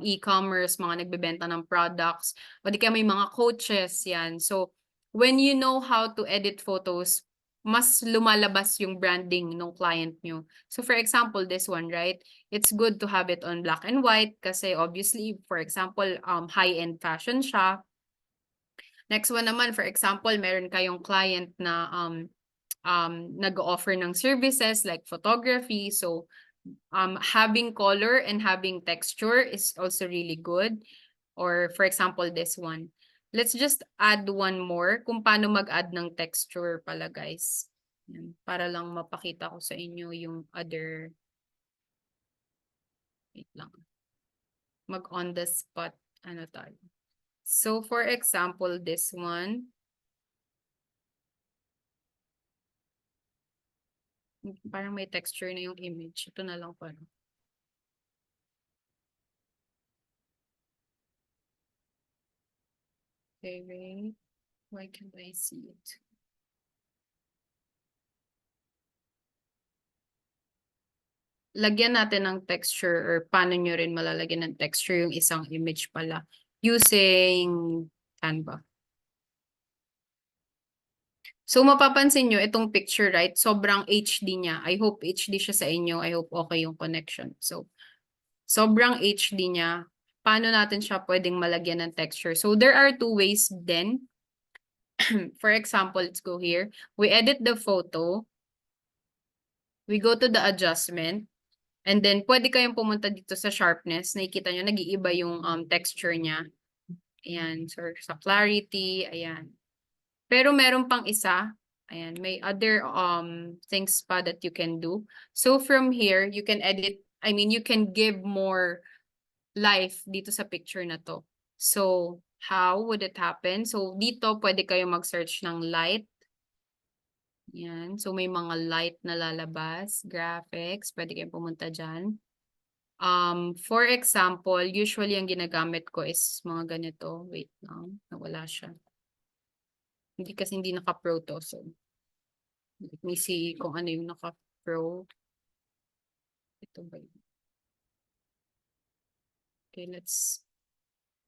e-commerce, mga nagbebenta ng products, o di kaya may mga coaches, yan. So, when you know how to edit photos, mas lumalabas yung branding ng client nyo. So, for example, this one, right? It's good to have it on black and white kasi obviously, for example, high-end fashion siya. Next one naman, for example, meron kayong client na nag-offer ng services like photography. So, having color and having texture is also really good. Or for example, this one. Let's just add one more kung paano mag-add ng texture pala, guys. Yan, para lang mapakita ko sa inyo yung other. Wait lang. Mag-on the spot. Ano tayo? So, for example, this one. Parang may texture na yung image. Ito na lang pala. Okay, wait. Why can't I see it? Lagyan natin ng texture or paano nyo rin malalagyan ng texture yung isang image pala using Canva. So mapapansin nyo itong picture, right? Sobrang HD niya. I hope HD siya sa inyo. I hope okay yung connection. So sobrang HD niya. Paano natin siya pwedeng malagyan ng texture? So there are two ways then. For example, let's go here. We edit the photo. We go to the adjustment. And then, pwede kayong pumunta dito sa sharpness. Nakikita nyo, nag-iiba yung texture niya. Ayan. So, sa clarity, ayan. Pero meron pang isa. Ayan. May other things pa that you can do. So, from here, you can edit. I mean, you can give more life dito sa picture na to. So, how would it happen? So, dito, pwede kayong mag-search ng light. Yan. So, may mga light na lalabas. Graphics. Pwede kayong pumunta dyan. For example, usually ang ginagamit ko is mga ganito. Wait lang. Nawala siya. Hindi naka-pro to. So, let me see kung ano yung naka-pro. Ito ba yun? Okay, let's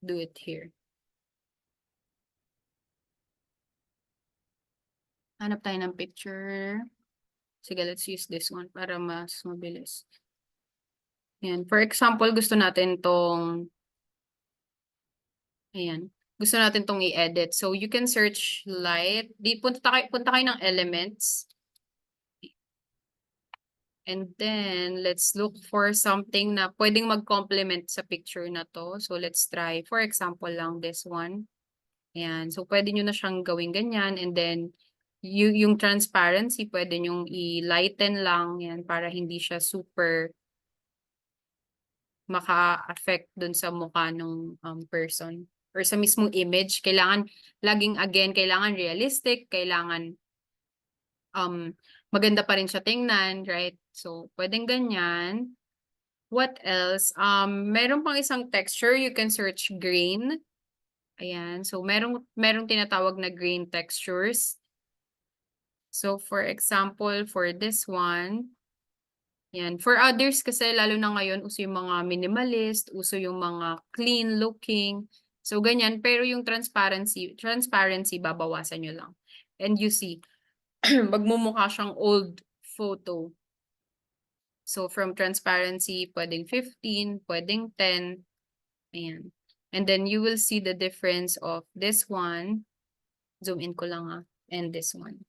do it here. Hanap tayo ng picture. Sige, let's use this one para mas mabilis. Yan. For example, gusto natin tong ayan. Gusto natin tong i-edit. So, you can search light. Punta kayo ng elements. And then, let's look for something na pwedeng mag-complement sa picture na to. So, let's try, for example lang, this one. Ayan. So, pwede nyo na siyang gawin ganyan. And then, yung transparency, pwede nyo i-lighten lang. Yan, para hindi siya super maka-affect dun sa mukha ng person. Or sa mismong image. Kailangan, kailangan realistic. Kailangan maganda pa rin siya tingnan, right? So, pwedeng ganyan. What else? Meron pang isang texture. You can search grain. Ayan. So, merong tinatawag na grain textures. So, for example, for this one, yan. For others, kasi lalo na ngayon, uso yung mga minimalist, uso yung mga clean looking. So, ganyan. Pero yung transparency, babawasan nyo lang. And you see, magmumukha siyang old photo. So, from transparency, pwedeng 15, pwedeng 10. Ayan. And then, you will see the difference of this one. Zoom in ko lang and this one.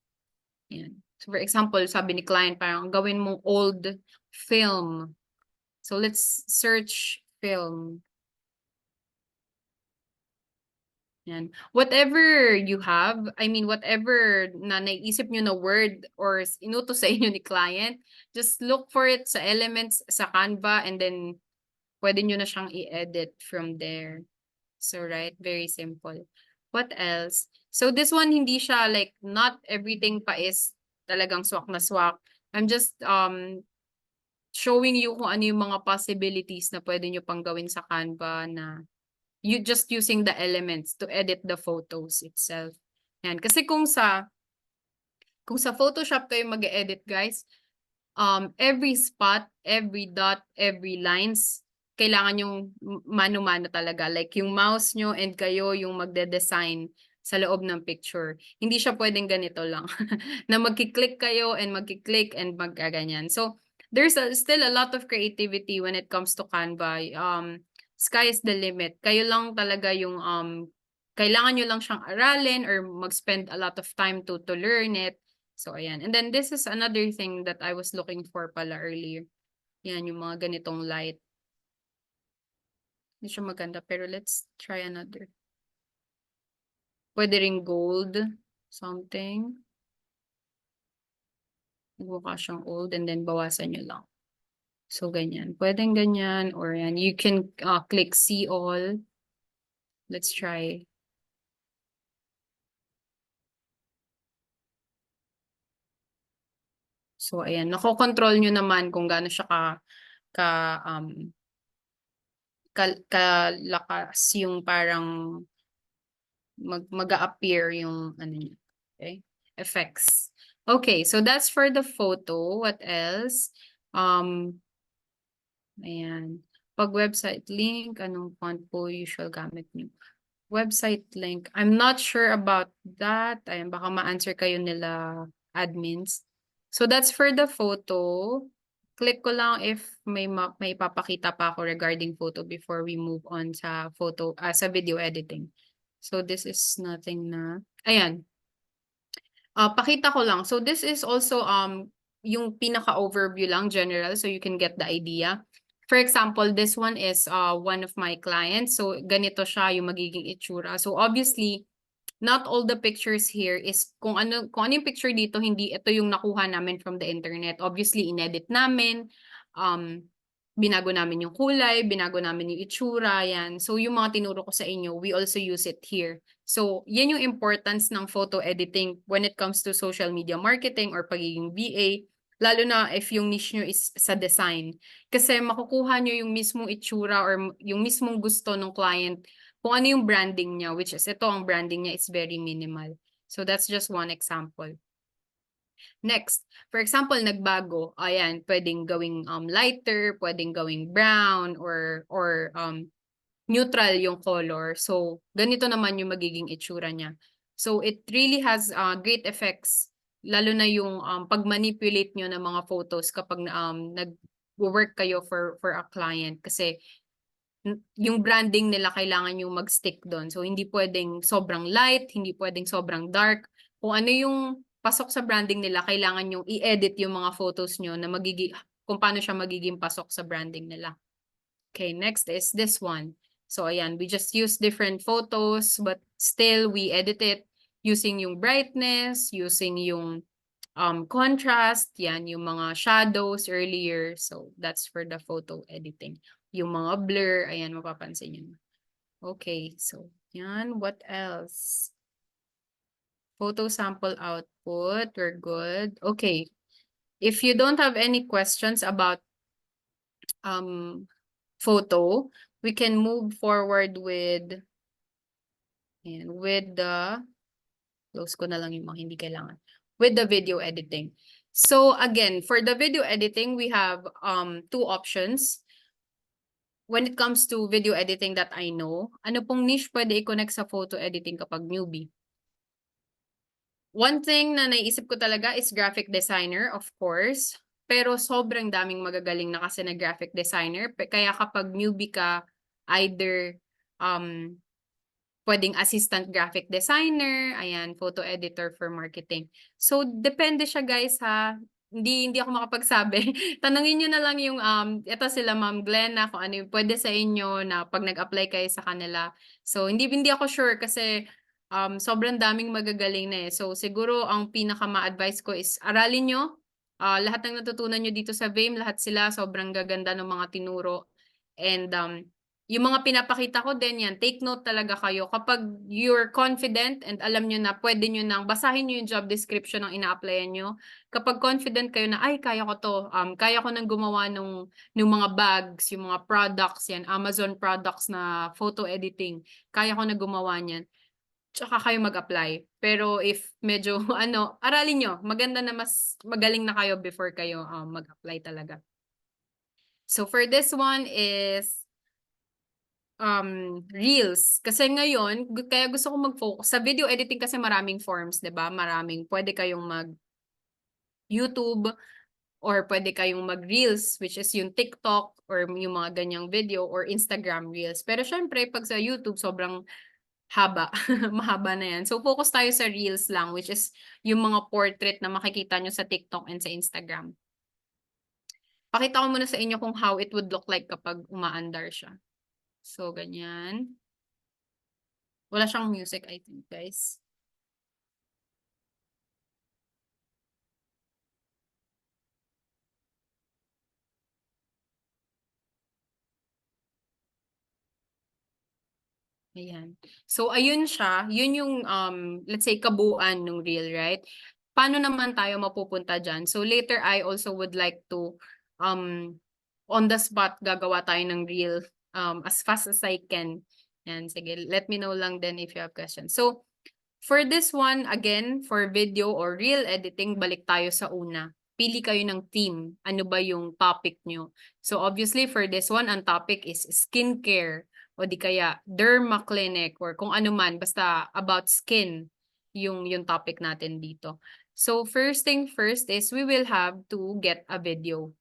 Ayan. So, for example, sabi ni client, parang gawin mong old film. So, let's search film. Yan. Whatever you have, I mean, whatever na naisip nyo na word or inutos sa inyo ni client, just look for it sa elements sa Canva and then pwede nyo na siyang i-edit from there. So, right, very simple. What else? So, this one, hindi siya like, not everything pa is talagang swak na swak. I'm just showing you kung ano yung mga possibilities na pwede nyo pang gawin sa Canva na you just using the elements to edit the photos itself. Yan. Kasi kung sa Photoshop kayo mag-edit, guys, every spot, every dot, every lines, kailangan yung mano-mano talaga. Like yung mouse nyo and kayo yung magde-design sa loob ng picture. Hindi siya pwedeng ganito lang. Na magki-click kayo and magki-click and magkaganyan. So, there's still a lot of creativity when it comes to Canva. Sky is the limit. Kayo lang talaga yung kailangan nyo lang siyang aralin or mag-spend a lot of time to learn it. So, ayan. And then, this is another thing that I was looking for pala earlier. Yan, yung mga ganitong light. Hindi siya maganda, pero let's try another. Pwede ring gold, something. Mukha siyang old and then bawasan nyo lang. So, ganyan. Pwedeng ganyan or yan. You can click see all. Let's try. So, ayan. Nako-control nyo naman kung gaano siya kalakas yung parang mag-appear yung ano niya. Okay? Effects. Okay, so that's for the photo. What else? Ayan. Pag website link, anong font po usual gamit niyo? Website link. I'm not sure about that. Ayan, baka ma-answer kayo nila admins. So that's for the photo. Click ko lang if may papakita pa ako regarding photo before we move on sa photo, sa video editing. So this is nothing na. Ayan. Pakita ko lang. So this is also yung pinaka-overview lang, general, so you can get the idea. For example, this one is one of my clients. So ganito siya yung magiging itsura. So obviously, not all the pictures here is kung ano yung picture dito, hindi ito yung nakuha namin from the internet. Obviously, inedit namin, binago namin yung kulay, binago namin yung itsura, yan. So yung mga tinuro ko sa inyo, we also use it here. So yan yung importance ng photo editing when it comes to social media marketing or pagiging VA, lalo na if yung niche nyo is sa design. Kasi makukuha nyo yung mismong itsura or yung mismong gusto ng client kung ano yung branding niya, which is ito, ang branding niya is very minimal. So that's just one example. Next, for example, nagbago. Ayan, pwedeng gawing lighter, pwedeng gawing brown or neutral yung color. So ganito naman yung magiging itsura niya. So it really has great effects, lalo na yung pag-manipulate nyo ng mga photos kapag nag-work kayo for a client, kasi yung branding nila kailangan yung mag-stick doon. So hindi pwedeng sobrang light, hindi pwedeng sobrang dark. Kung ano yung pasok sa branding nila, kailangan yung i-edit yung mga photos nyo na kung paano siya magiging pasok sa branding nila. Okay, next is this one. So ayan, we just use different photos, but still we edit it using yung brightness, using yung contrast, yan, yung mga shadows earlier. So that's for the photo editing. Yung mga blur, ayan, mapapansin nyo. Okay, so yan, what else? Photo sample output, we're good. Okay, if you don't have any questions about photo, we can move forward with the, close ko na lang yung mga hindi kailangan, with the video editing. So again, for the video editing, we have two options. When it comes to video editing that I know, ano pong niche pwede i-connect sa photo editing kapag newbie? One thing na naisip ko talaga is graphic designer, of course. Pero sobrang daming magagaling na kasi na graphic designer. Kaya kapag newbie ka, either pwedeng assistant graphic designer, ayan, photo editor for marketing. So, depende siya, guys, ha. Hindi ako makapagsabi. Tanungin nyo na lang yung, ito sila Ma'am Glenna, kung ano yung pwede sa inyo na pag nag-apply kayo sa kanila. So, hindi ako sure kasi sobrang daming magagaling na eh. So, siguro ang pinaka-ma-advise ko is aralin nyo. Lahat ng natutunan nyo dito sa VAME, lahat sila sobrang gaganda ng mga tinuro. And yung mga pinapakita ko din yan, take note talaga kayo. Kapag you're confident and alam nyo na pwede nyo nang basahin nyo yung job description ng ina-applyan nyo. Kapag confident kayo na, ay, kaya ko to. Kaya ko nang gumawa ng mga bags, yung mga products yan, Amazon products na photo editing. Kaya ko na gumawa niyan. Tsaka kayo mag-apply. Pero if medyo, aralin nyo. Maganda na mas magaling na kayo before kayo mag-apply talaga. So for this one is Reels. Kasi ngayon, kaya gusto ko mag-focus. Sa video editing kasi maraming forms, 'di ba? Pwede kayong mag-YouTube or pwede kayong mag-Reels, which is yung TikTok or yung mga ganyang video or Instagram Reels. Pero syempre, pag sa YouTube, sobrang haba. Mahaba na yan. So, focus tayo sa Reels lang, which is yung mga portrait na makikita nyo sa TikTok and sa Instagram. Pakita ko muna sa inyo kung how it would look like kapag umaandar siya. So, ganyan. Wala siyang music, I think, guys. Ayan. So, ayun siya. Yun yung, let's say, kabuuan ng reel, right? Paano naman tayo mapupunta dyan? So, later, I also would like to, on the spot, gagawa tayo ng reel as fast as I can. Yan, sige. Let me know lang then if you have questions. So, for this one, again, for video or reel editing, balik tayo sa una. Pili kayo ng theme. Ano ba yung topic nyo? So, obviously, for this one, ang topic is skincare o di kaya derma clinic or kung ano man, basta about skin yung topic natin dito. So, first thing first is we will have to get a video.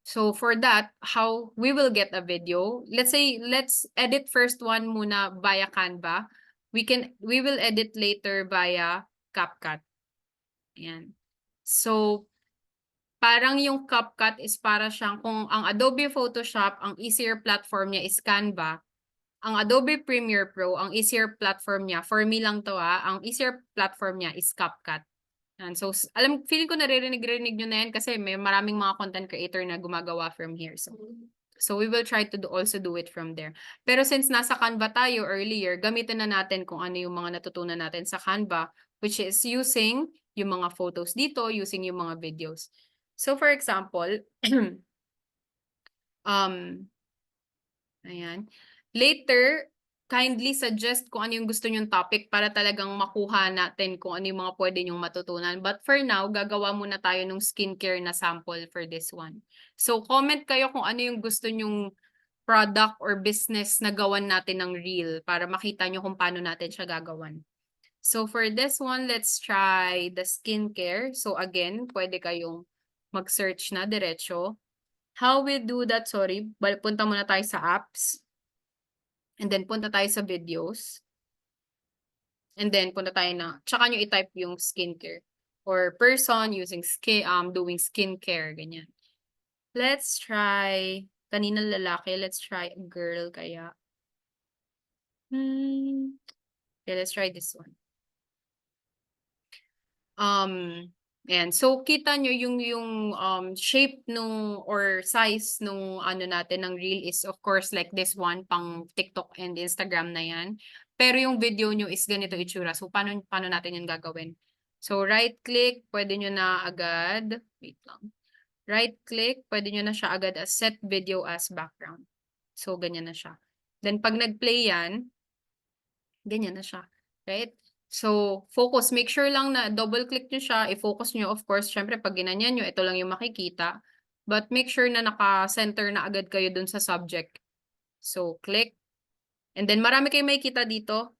So for that, how we will get a video, let's say, let's edit first one muna via Canva. We will edit later via CapCut. Ayan. So, parang yung CapCut is para siyang, kung ang Adobe Photoshop, ang easier platform niya is Canva. Ang Adobe Premiere Pro, ang easier platform niya, for me lang to ang easier platform niya is CapCut. And so, feeling ko naririnig-rinig nyo na yan kasi may maraming mga content creator na gumagawa from here. So we will try to also do it from there. Pero since nasa Canva tayo earlier, gamitin na natin kung ano yung mga natutunan natin sa Canva, which is using yung mga photos dito, using yung mga videos. So for example, ayan. Later, kindly suggest kung ano yung gusto nyong topic para talagang makuha natin kung ano yung mga pwede nyong matutunan. But for now, gagawa muna tayo ng skincare na sample for this one. So comment kayo kung ano yung gusto nyong product or business na gawan natin ng reel para makita nyo kung paano natin siya gagawan. So for this one, let's try the skincare. So again, pwede kayong mag-search na diretso. How we do that, sorry, punta muna tayo sa apps. And then, punta tayo sa videos. And then, punta tayo na, tsaka nyo i-type yung skincare. Or person using doing skincare, ganyan. Let's try, kanina lalaki, let's try a girl kaya. Okay, let's try this one. Ayan. So, kita nyo yung shape nung or size nung ano natin ng reel is of course like this one, pang TikTok and Instagram na yan. Pero yung video nyo is ganito itsura. So, paano natin yung gagawin? So, right-click, pwede nyo na agad, wait lang. Right-click, pwede nyo na siya agad as set video as background. So, ganyan na siya. Then, pag nag-play yan, ganyan na siya. Right? So, focus. Make sure lang na double-click nyo siya. I-focus nyo, of course. Syempre, pag ginanyan nyo, ito lang yung makikita. But make sure na naka-center na agad kayo dun sa subject. So, click. And then, marami kayong makikita dito.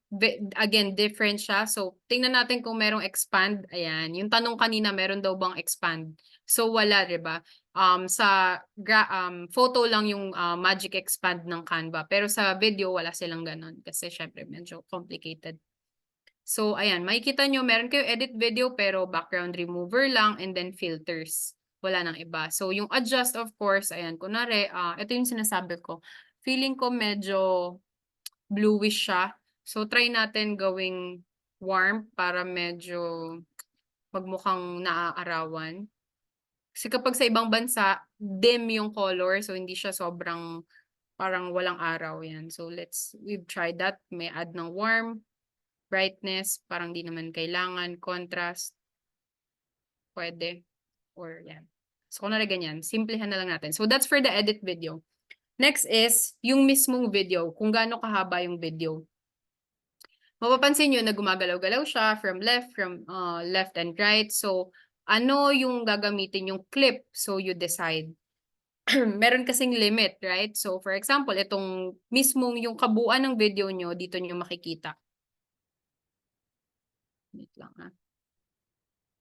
Again, different siya. So, tingnan natin kung merong expand. Ayan. Yung tanong kanina, meron daw bang expand? So, wala, diba? Sa photo lang yung magic expand ng Canva. Pero sa video, wala silang ganun. Kasi, syempre, medyo complicated. So, ayan, makikita nyo, meron kayo edit video pero background remover lang and then filters. Wala nang iba. So, yung adjust, of course, ayan, kunwari, ito yung sinasabi ko. Feeling ko medyo bluish siya. So, try natin gawing warm para medyo magmukhang naaarawan. Kasi kapag sa ibang bansa, dim yung color. So, hindi siya sobrang parang walang araw yan. So, we've tried that. May add ng warm. Brightness, parang di naman kailangan. Contrast, pwede. Or yan. So, kung na ganyan, simplihan na lang natin. So, that's for the edit video. Next is, yung mismong video. Kung gaano kahaba yung video. Mapapansin nyo na gumagalaw-galaw siya from left and right. So, ano yung gagamitin yung clip? So, you decide. Meron kasing limit, right? So, for example, itong mismong yung kabuuan ng video nyo, dito nyo makikita. Wait lang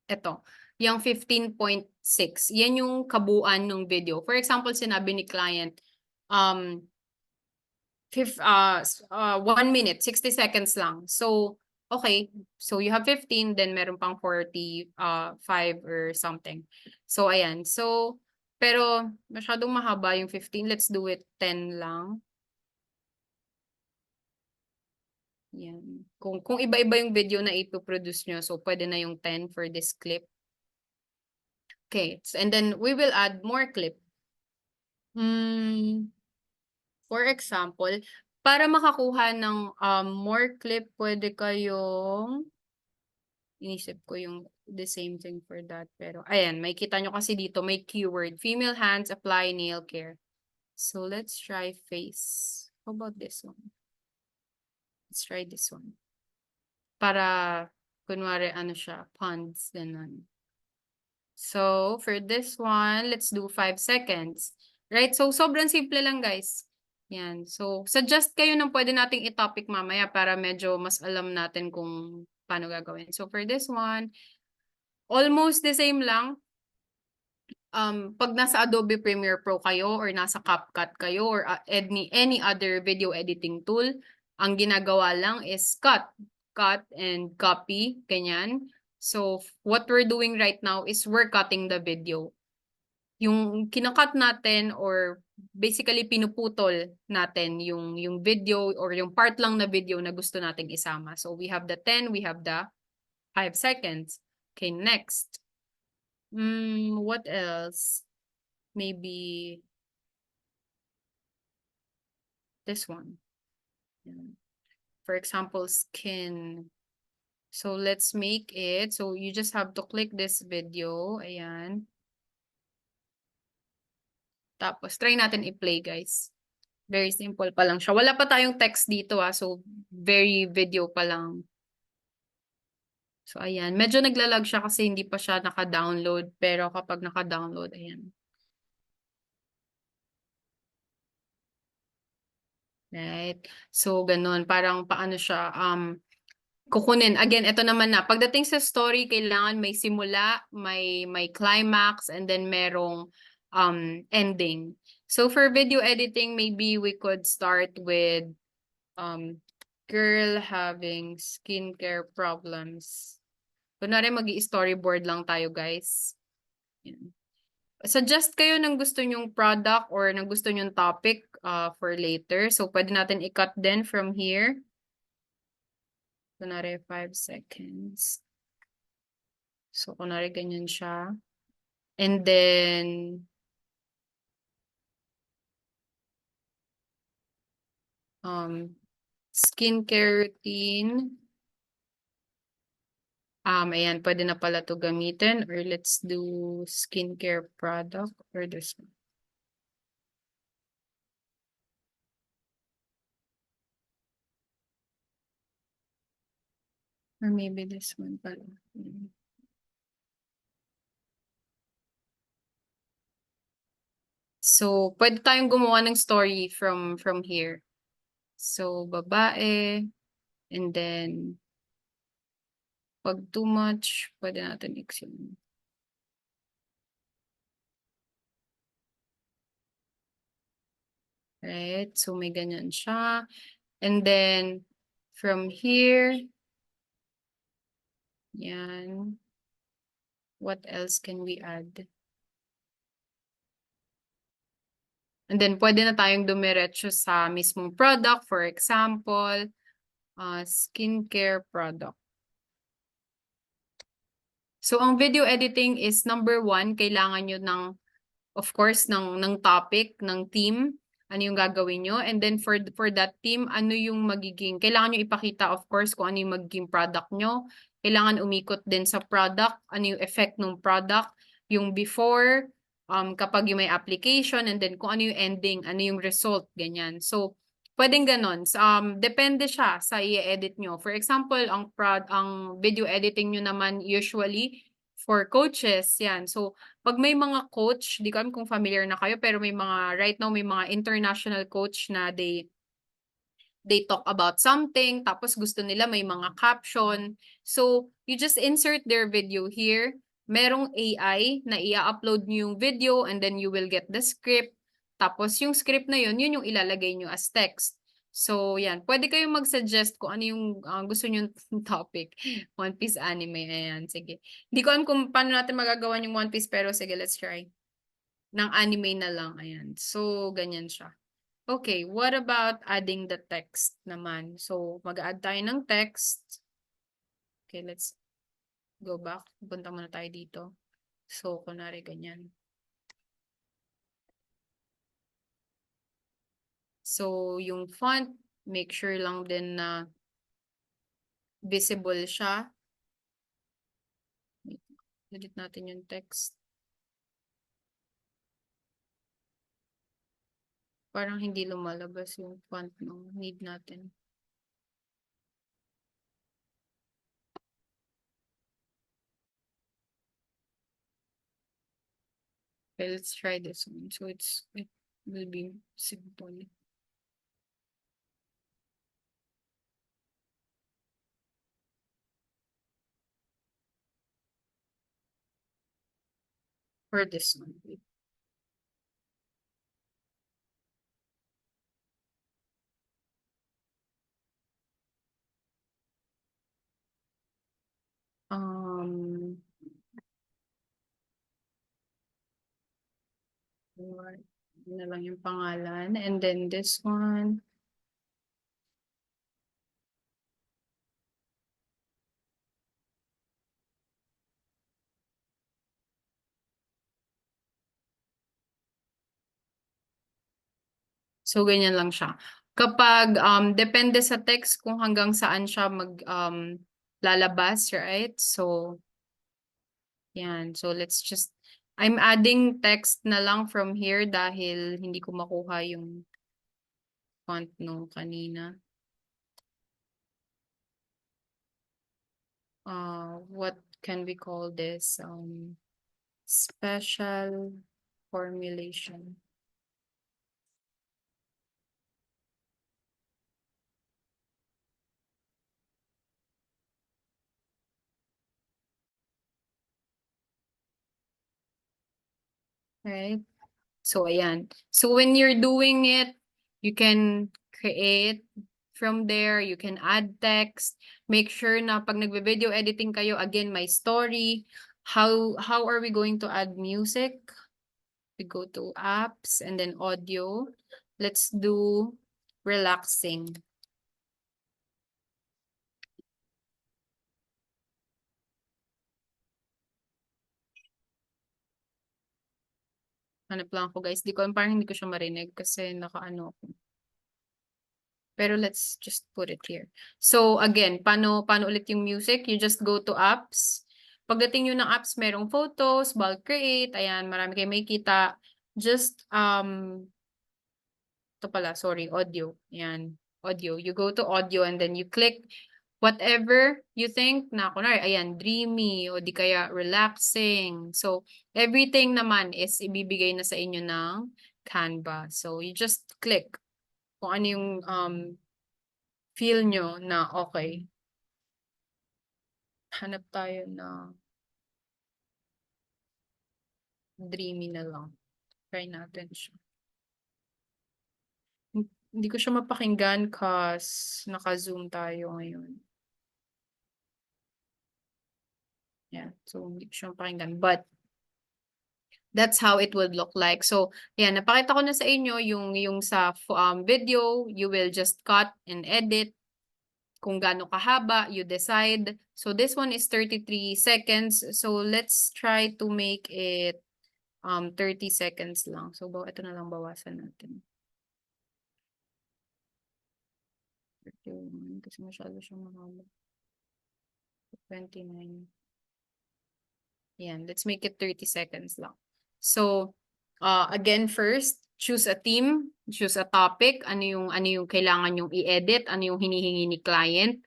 Ito, yung 15.6. Yan yung kabuuan ng video. For example, sinabi ni client, 1 minute, 60 seconds lang. So, okay. So, you have 15, then meron pang 45 or something. So, ayan. So, pero masyadong mahaba yung 15. Let's do it 10 lang. Yan. Kung iba-iba yung video na ipoproduce nyo, so pwede na yung 10 for this clip. Okay, and then we will add more clip. For example, para makakuha ng more clip, pwede kayong, inisip ko yung the same thing for that. Pero, ayan, may kita nyo kasi dito, may keyword, female hands apply nail care. So, let's try face. How about this one? Let's try this one. Para, kunwari, ano siya, ponds, ganun. So, for this one, let's do 5 seconds. Right? So, sobrang simple lang, guys. Yan. So, suggest kayo ng pwede nating i-topic mamaya para medyo mas alam natin kung paano gagawin. So, for this one, almost the same lang. Pag nasa Adobe Premiere Pro kayo or nasa CapCut kayo or any other video editing tool, ang ginagawa lang is cut and copy, ganyan. So, what we're doing right now is we're cutting the video. Yung kinakat natin or basically pinuputol natin yung video or yung part lang na video na gusto nating isama. So, we have the 10, we have the 5 seconds. Okay, next. What else? Maybe this one. Yan. For example, skin. So let's make it. So you just have to click this video. Ayan. Tapos try natin i-play, guys. Very simple pa lang siya. Wala pa tayong text dito so very video pa lang. So ayan, medyo naglalag siya kasi hindi pa siya naka-download. Pero kapag naka-download, ayan. Right? So, ganun. Parang paano siya, kukunin. Again, ito naman na. Pagdating sa story, kailangan may simula, may climax, and then merong ending. So, for video editing, maybe we could start with girl having skincare problems. Kunwari, mag-i-storyboard lang tayo, guys. Yan. Suggest kayo ng gusto nyong product or ng gusto nyong topic for later. So, pwede natin i-cut din from here. Kunwari, 5 seconds. So, kunwari, ganyan siya. And then, skincare routine. Ayan, pwede na pala to gamitin. Or let's do skincare product or this one. Or maybe this one pala. So, pwede tayong gumawa ng story from here. So, babae. And then, pag too much, pwede natin i-yun. Right? So, may ganyan siya. And then, from here, yan. What else can we add? And then, pwede na tayong dumiretso sa mismong product. For example, skincare product. So, ang video editing is number 1, kailangan nyo ng, of course, ng topic, ng theme, ano yung gagawin nyo. And then, for that theme, ano yung magiging, kailangan nyo ipakita, of course, kung ano yung magiging product nyo. Kailangan umikot din sa product, ano yung effect ng product, yung before, kapag yung may application, and then kung ano yung ending, ano yung result, ganyan. So, pwedeng ganon. Depende siya sa i-edit nyo. For example, ang video editing nyo naman usually for coaches, yan. So, pag may mga coach, di ko alam kung familiar na kayo, pero may mga, right now, may mga international coach na they talk about something, tapos gusto nila may mga caption. So, you just insert their video here. Merong AI na i-upload nyo yung video and then you will get the script. Tapos yung script na yun yung ilalagay nyo as text. So, yan. Pwede kayong mag-suggest kung ano yung gusto nyo topic. One Piece anime. Ayan, sige. Hindi ko alam kung paano natin magagawa yung One Piece, pero sige, let's try. Ng anime na lang. Ayan. So, ganyan siya. Okay, what about adding the text naman? So, mag-add tayo ng text. Okay, let's go back. Punta muna tayo dito. So, kunwari ganyan. So, yung font, make sure lang din na visible siya. Edit natin yung text. Parang hindi lumalabas yung font ng need natin. Okay, let's try this one. So it will be simple. For this one. Yun na lang yung pangalan. And then this one. So, ganyan lang siya. Kapag, depende sa text kung hanggang saan siya lalabas, right? So, yan. So, let's just, I'm adding text na lang from here dahil hindi ko makuha yung font nung kanina. What can we call this? Special formulation. Right? So, ayan. So, when you're doing it, you can create from there. You can add text. Make sure na pag nagbe-video editing kayo, again, my story. How are we going to add music? We go to apps and then audio. Let's do relaxing. Hanap lang ako, guys. Parang hindi ko siya marinig kasi nakaano ako. Pero let's just put it here. So again, paano ulit yung music? You just go to apps. Pagdating nyo ng apps, merong photos, bulk create, ayan, marami kayo makikita. Just, ito pala, sorry, audio. Ayan, audio. You go to audio and then you click whatever you think na, kunwari, ayan, dreamy, o di kaya relaxing. So, everything naman is ibibigay na sa inyo ng Canva. So, you just click kung ano yung feel nyo na okay. Hanap tayo na dreamy na lang. Try natin siya. Hindi ko siya mapakinggan kasi naka-zoom tayo ngayon. Yeah, so hindi ko siya mapakinggan. But that's how it would look like. So, yeah, napakita ko na sa inyo yung sa video, you will just cut and edit. Kung gaano kahaba, you decide. So, this one is 33 seconds. So, let's try to make it 30 seconds lang. So, ito na lang bawasan natin. 31 kasi masyado siyang mahaba. 29. Yan, let's make it 30 seconds lang. So, again, first, choose a theme, choose a topic, ano yung kailangan yung i-edit, ano yung hinihingi ni client.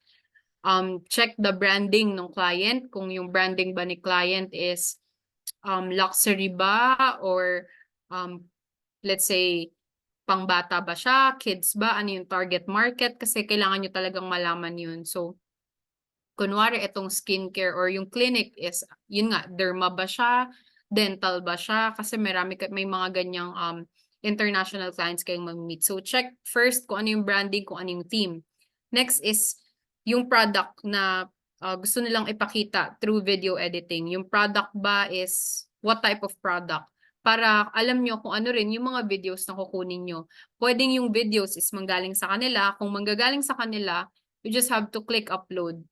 Check the branding ng client, kung yung branding ba ni client is luxury ba or let's say pangbata ba siya, kids ba, ano yung target market, kasi kailangan nyo talagang malaman yun. So, kunwari itong skincare or yung clinic is, yun nga, derma ba siya, dental ba siya, kasi may mga ganyang international clients kayong mag-meet. So, check first kung ano yung branding, kung ano yung theme. Next is yung product na gusto nilang ipakita through video editing. Yung product ba is what type of product? Para alam nyo kung ano rin yung mga videos na kukunin nyo. Pwedeng yung videos is manggaling sa kanila. Kung manggagaling sa kanila, you just have to click upload.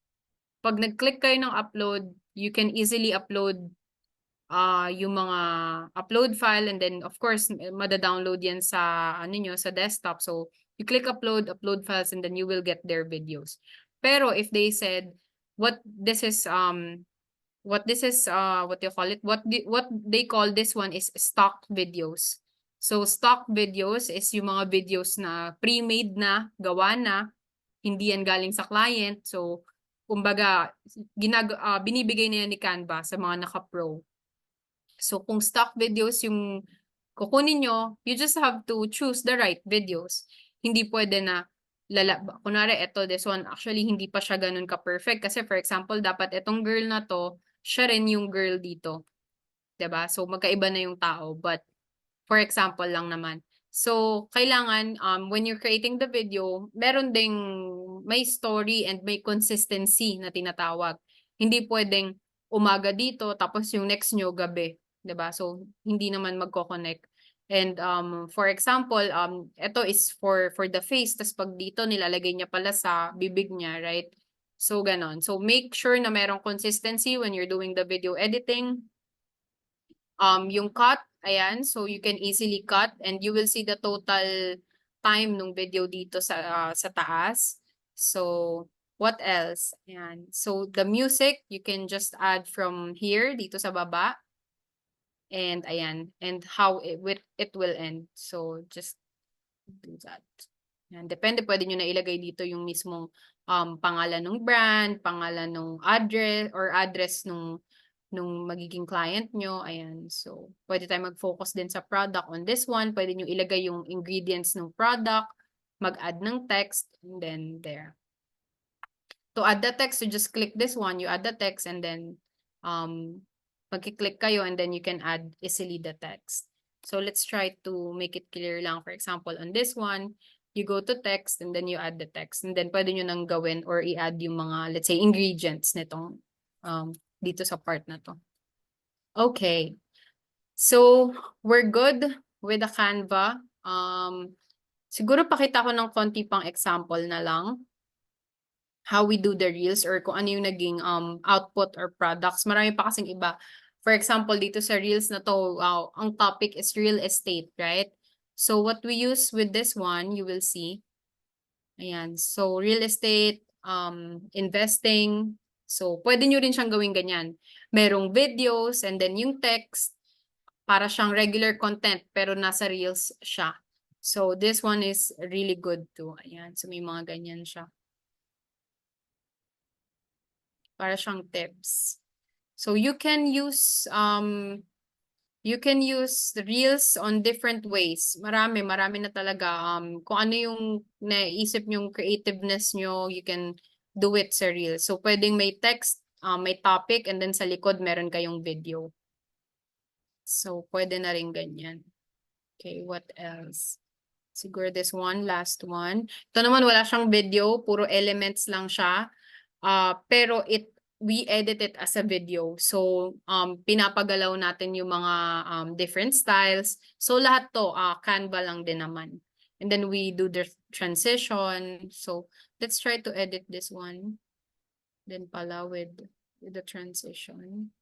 Pag nag-click kayo ng upload, you can easily upload yung mga upload file, and then of course mada-download yan sa sa desktop. So you click upload files, and then you will get their videos. Pero if they said what do you call it, what they call this one is stock videos. So, stock videos is yung mga videos na pre-made na, gawa na, hindi yan galing sa client. So, kumbaga, binibigay na yan ni Canva sa mga naka-pro. So, kung stock videos yung kukunin nyo, you just have to choose the right videos. Hindi pwede na, kunwari, this one, actually, hindi pa siya ganun ka-perfect. Kasi, for example, dapat itong girl na to, siya rin yung girl dito. 'Di ba? So, magkaiba na yung tao. But, for example lang naman. So, kailangan, when you're creating the video, meron ding may story and may consistency na tinatawag. Hindi pwedeng umaga dito, tapos yung next nyo gabi. 'Di ba? So, hindi naman magko-connect. And for example, ito is for the face, tas pag dito nilalagay niya pala sa bibig niya, right? So, ganon. So, make sure na merong consistency when you're doing the video editing. Yung cut, ayan, so you can easily cut and you will see the total time ng video dito sa taas. So, what else? Ayan. So, the music, you can just add from here, dito sa baba. And ayan, and how it will end. So, just do that. Ayan. Depende, pwede nyo na ilagay dito yung mismong pangalan ng brand, pangalan ng address nung magiging client nyo. Ayan. So, pwede tayo mag-focus din sa product on this one. Pwede nyo ilagay yung ingredients ng product, mag-add ng text, and then there. To add the text, you just click this one, you add the text, and then magki-click kayo, and then you can add easily the text. So, let's try to make it clear lang. For example, on this one, you go to text, and then you add the text. And then, pwede nyo nang gawin or i-add yung mga, let's say, ingredients nitong dito sa part na to. Okay. So, we're good with the Canva. Siguro pakita ko ng konti pang example na lang how we do the reels or kung ano yung naging output or products. Marami pa kasing iba. For example, dito sa reels na to, ang topic is real estate, right? So, what we use with this one, you will see. Ayan. So, real estate, investing. So, pwede nyo rin siyang gawing ganyan. Merong videos and then yung text, para siyang regular content pero nasa reels siya. So, this one is really good too. Ayan. So, may mga ganyan siya. Para siyang tips. So, you can use reels on different ways. Marami na talaga. Kung ano yung naisip yung creativeness nyo, you can do it sa reels. So, pwedeng may text, may topic, and then sa likod meron kayong video. So, pwede na rin ganyan. Okay, what else? Siguro this one, last one. Ito naman wala siyang video, puro elements lang siya. Pero we edit it as a video. So, pinapagalaw natin yung mga different styles. So, lahat to, Canva lang din naman. And then we do the transition. So, let's try to edit this one. Then pala with the transition.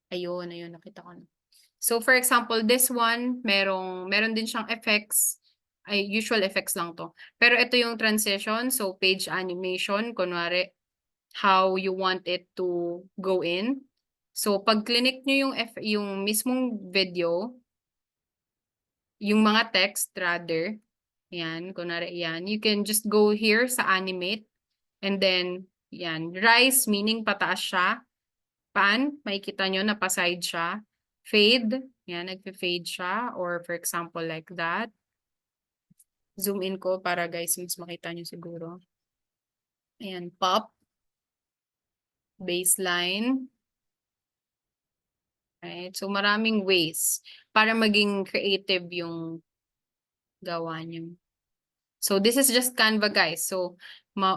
Ayun, nakita ko na. So, for example, this one, meron din siyang effects. Usual effects lang to. Pero ito yung transition. So, page animation, kunwari, how you want it to go in. So, pag clinic nyo yung mismong video, yung mga text rather, yan, kunwari yan, you can just go here sa animate, and then, yan, rise, meaning pataas siya. Pan, makikita nyo na pa-side siya. Fade, yan, nagpe-fade siya. Or for example, like that. Zoom in ko para guys, mas makita nyo siguro. Ayan, pop. Baseline. Right? So, maraming ways para maging creative yung gawa nyo. So, this is just Canva, guys. So,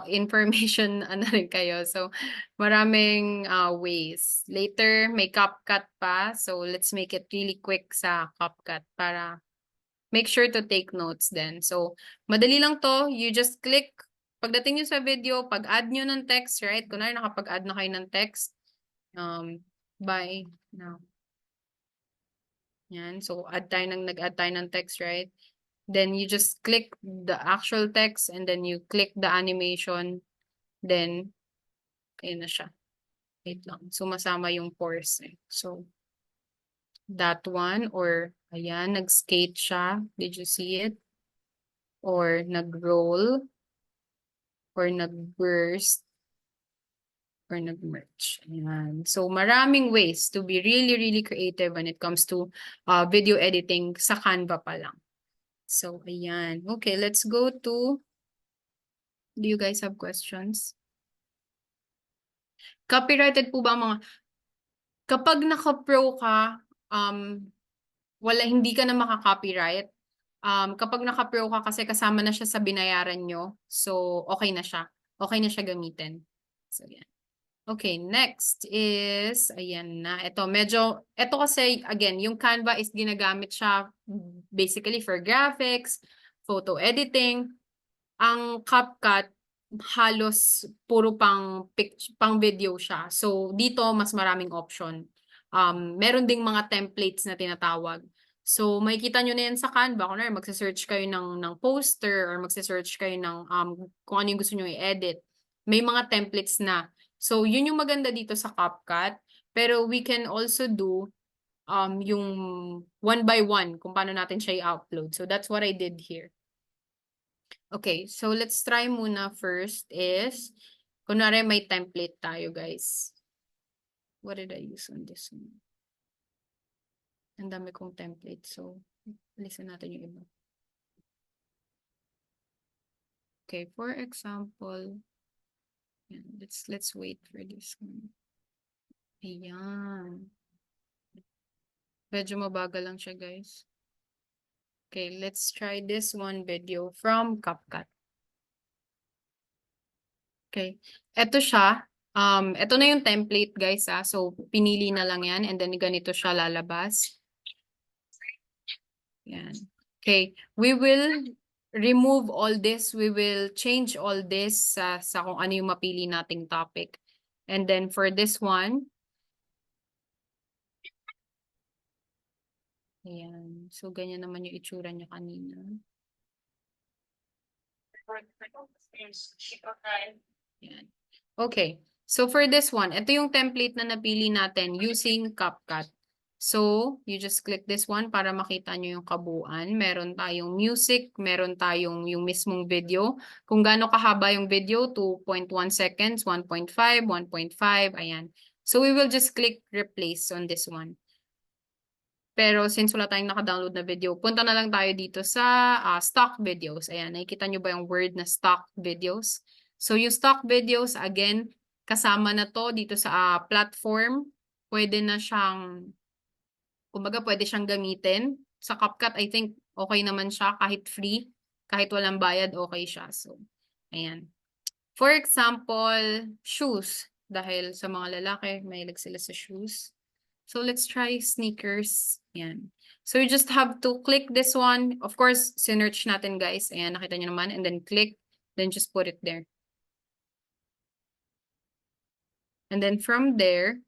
information ano rin kayo. So, maraming ways. Later, may CapCut pa. So, let's make it really quick sa CapCut para make sure to take notes then. So, madali lang to. You just click. Pagdating nyo sa video, pag-add nyo ng text, right? Kunwari, nakapag-add na kayo ng text. By now. Yan. So, nag-add tayo ng text, right? Then you just click the actual text and then you click the animation. Then, ayun na siya. Wait lang. So, masama yung pores. So, that one, or ayan, nag-skate siya. Did you see it? Or nag-roll, or nag-burst, or nag-merge. Ayan. So, maraming ways to be really, really creative when it comes to video editing sa Canva pa lang. So, ayan. Okay, let's go to, do you guys have questions? Copyrighted po ba ang mga, kapag naka-pro ka, hindi ka na maka-copyright. Kapag naka-pro ka kasi kasama na siya sa binayaran nyo, so okay na siya. Okay na siya gamitin. So, yan. Okay, next is, ayan na, ito kasi, again, yung Canva is ginagamit siya basically for graphics, photo editing. Ang CapCut, halos puro pang video siya. So, dito, mas maraming option. Meron ding mga templates na tinatawag. So, makikita nyo na yan sa Canva. Kung magsa-search kayo ng poster or magsa-search kayo ng kung ano yung gusto nyo i-edit. May mga templates na. So, yun yung maganda dito sa CapCut. Pero we can also do yung one by one kung paano natin siya i-upload. So, that's what I did here. Okay, so let's try muna first is, kunwari may template tayo, guys. What did I use on this one? Ang dami kong template, so listen natin yung iba. Okay, for example, let's wait for this one. Ayan. Medyo mabagal lang siya, guys. Okay, let's try this one video from CapCut. Okay, eto siya. Ito na yung template, guys, ah. So, pinili na lang yan and then ganito siya lalabas. Yan. Okay, we will remove all this. We will change all this sa kung ano yung mapili nating topic. And then for this one, ayan. So, ganyan naman yung itsura niya kanina. Yan. Okay. So, for this one, ito yung template na napili natin using CapCut. So, you just click this one para makita nyo yung kabuuan. Meron tayong music, meron tayong yung mismong video. Kung gaano kahaba yung video, 2.1 seconds, 1.5, 1.5, ayan. So, we will just click replace on this one. Pero since wala tayong naka-download na video, punta na lang tayo dito sa stock videos. Ayan, nakikita nyo ba yung word na stock videos? So, yung stock videos, again, kasama na to dito sa platform. Pwede na siyang, kumbaga pwede siyang gamitin. Sa CapCut, I think okay naman siya kahit free. Kahit walang bayad, okay siya. So, ayan. For example, shoes. Dahil sa mga lalaki, mahilig sila sa shoes. So, let's try sneakers. Ayan. So, you just have to click this one. Of course, sinearch natin, guys. Ayan, nakita nyo naman. And then click. Then just put it there. And then from there,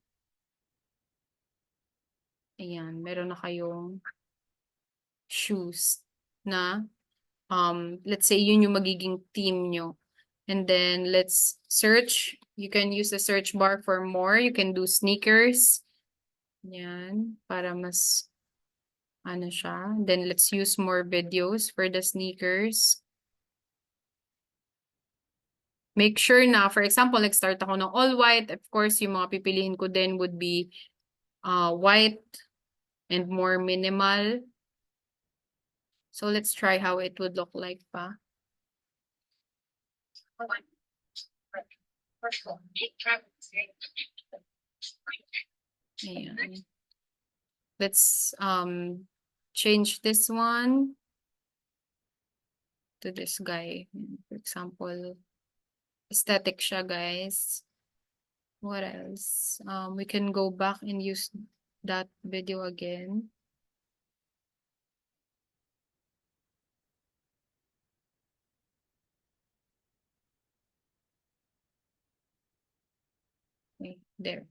ayan, meron na kayong shoes na, let's say, yun yung magiging theme nyo. And then, let's search. You can use the search bar for more. You can do sneakers. Yan, para mas, ano siya. Then, let's use more videos for the sneakers. Make sure na, for example, nag-start ako ng all white. Of course, yung mga pipiliin ko din would be white and more minimal. So, let's try how it would look like pa. Ayan. Let's change this one to this guy. For example, aesthetic siya, guys. What else? We can go back and use that video again. Okay, there.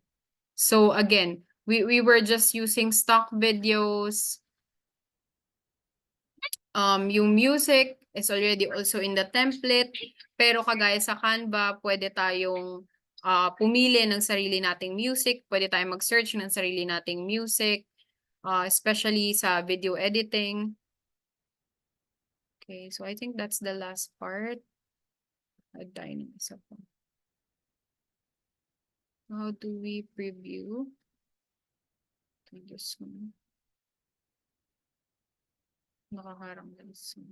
So again, we were just using stock videos. Yung music is already also in the template. Pero kagaya sa Canva, pwede tayong pumili ng sarili nating music. Pwede tayong mag-search ng sarili nating music. especially sa video editing. Okay, so I think that's the last part. Add tayo ng isa pa. How do we preview? To this one. Nakaharang na this one.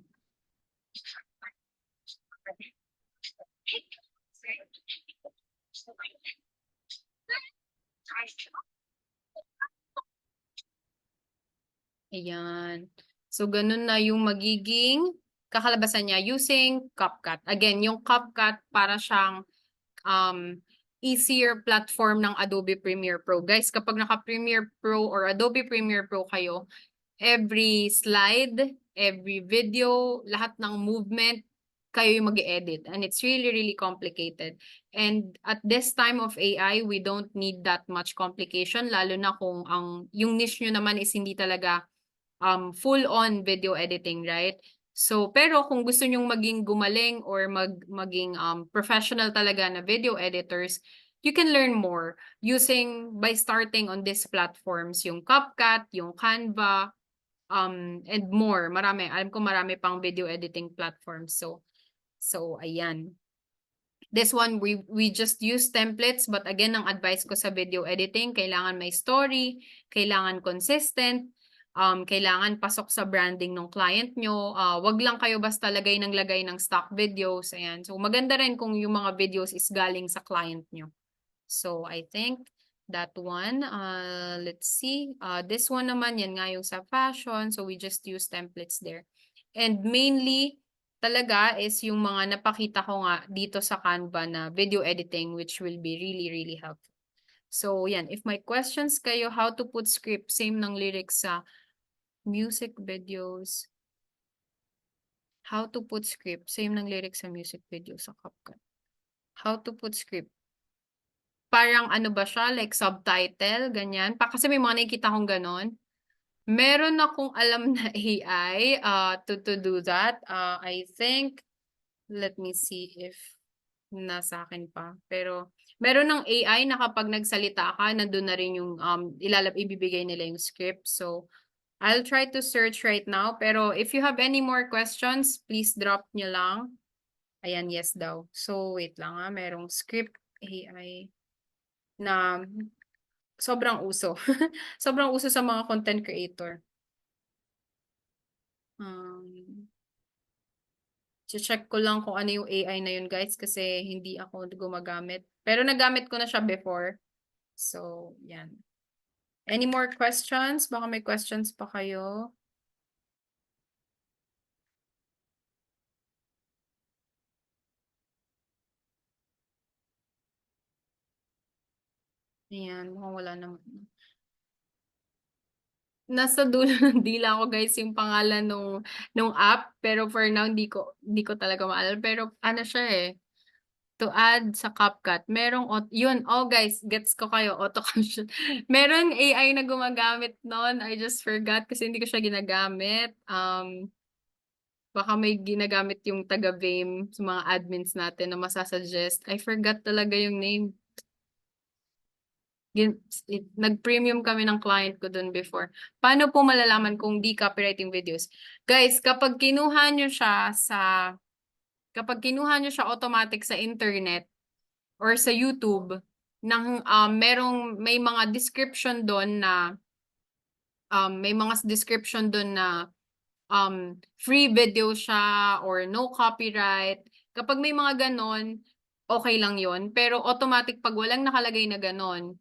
Ayan. So, ganun na yung magiging kakalabasan niya using CapCut. Again, yung CapCut para siyang easier platform ng Adobe Premiere Pro. Guys, kapag naka-Premiere Pro or Adobe Premiere Pro kayo, every slide, every video, lahat ng movement, kayo yung mag-edit. And it's really, really complicated. And at this time of AI, we don't need that much complication, lalo na kung yung niche nyo naman is hindi talaga full-on video editing, right? So, pero kung gusto nyong maging gumaling or maging professional talaga na video editors, you can learn more by starting on these platforms, yung CapCut, yung Canva, and more. Marami. Alam ko marami pang video editing platforms. So ayan. This one, we just use templates, but again, ang advice ko sa video editing, kailangan may story, kailangan consistent, kailangan pasok sa branding ng client nyo. Wag lang kayo basta lagay ng stock videos. Ayan. So, maganda rin kung yung mga videos is galing sa client nyo. So, I think that one. Let's see. This one naman, yan nga yung sa fashion. So, we just use templates there. And mainly, talaga is yung mga napakita ko nga dito sa Canva na video editing, which will be really, really helpful. So, yan. If may questions kayo, how to put script, same ng lyrics sa music videos. How to put script. Same ng lyrics sa music videos sa CapCut. How to put script. Parang ano ba siya? Like subtitle, ganyan. Kasi may mga nakikita akong ganon. Meron akong alam na AI to do that. I think, let me see if nasa akin pa. Pero meron ng AI na kapag nagsalita ka, nandun na rin yung ibibigay nila yung script. So, I'll try to search right now. Pero if you have any more questions, please drop nyo lang. Ayan, yes daw. So, wait lang merong script AI na sobrang uso. Sobrang uso sa mga content creator. Check ko lang kung ano yung AI na yun, guys, kasi hindi ako gumagamit. Pero nagamit ko na siya before. So, yan. Any more questions? Baka may questions pa kayo. Ayan, mukhang wala naman. Nasa dulo ng dila ko, guys, yung pangalan nung app. Pero for now, hindi ko talaga maalala. Pero ano siya to add sa CapCut. Yun, guys, gets ko kayo, auto-caption. Merong AI na gumagamit nun. I just forgot kasi hindi ko siya ginagamit. Baka may ginagamit yung taga-Vame sa mga admins natin na masasuggest. I forgot talaga yung name. Nag-premium kami ng client ko dun before. Paano po malalaman kung di copywriting videos? Guys, kapag kinuha nyo siya automatic sa internet or sa YouTube, may mga description doon na free video siya or no copyright. Kapag may mga ganon, okay lang yon. Pero automatic pag walang nakalagay na ganon,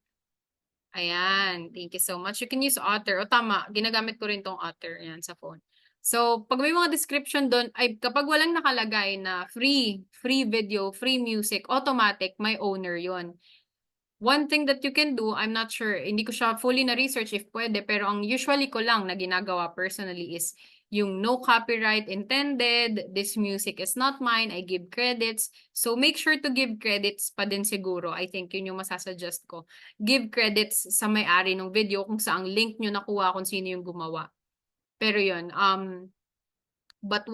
ayan, thank you so much. You can use Otter. O tama, ginagamit ko rin tong Otter yan sa phone. So, pag may mga description doon, kapag walang nakalagay na free video, free music, automatic, may owner yon. One thing that you can do, I'm not sure, hindi ko siya fully na-research if pwede, pero ang usually ko lang na ginagawa personally is yung no copyright intended, this music is not mine, I give credits. So make sure to give credits pa din siguro. I think yun yung masasuggest ko. Give credits sa may-ari ng video kung saang link nyo nakuha kung sino yung gumawa. Pero yun, but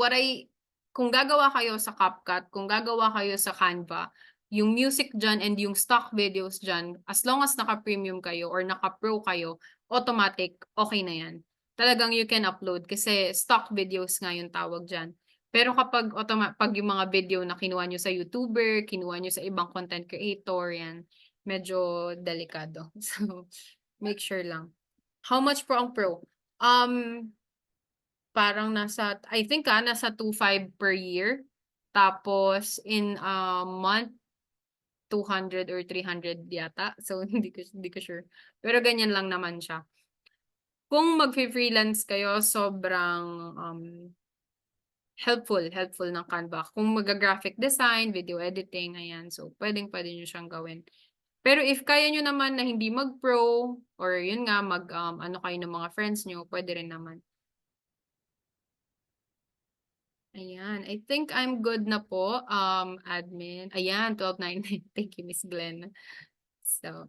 kung gagawa kayo sa CapCut, kung gagawa kayo sa Canva, yung music dyan and yung stock videos dyan, as long as naka-premium kayo or naka-pro kayo, automatic, okay na yan. Talagang you can upload kasi stock videos nga yung tawag dyan. Pero kapag pag yung mga video na kinuha nyo sa YouTuber, kinuha nyo sa ibang content creator, yan, medyo delikado. So, make sure lang. How much po ang pro? Parang I think nasa 2.5 per year. Tapos, in a month, 200 or 300 yata. So, hindi ko sure. Pero ganyan lang naman siya. Kung mag-freelance kayo, sobrang helpful ng Canva. Kung mag-graphic design, video editing, ayan. So, pwede nyo siyang gawin. Pero if kaya nyo naman na hindi mag-pro, or yun nga, ano kayo ng mga friends nyo, pwede rin naman. Ayan, I think I'm good na po, admin. Ayan, 12.99. Thank you, Miss Glenn. So,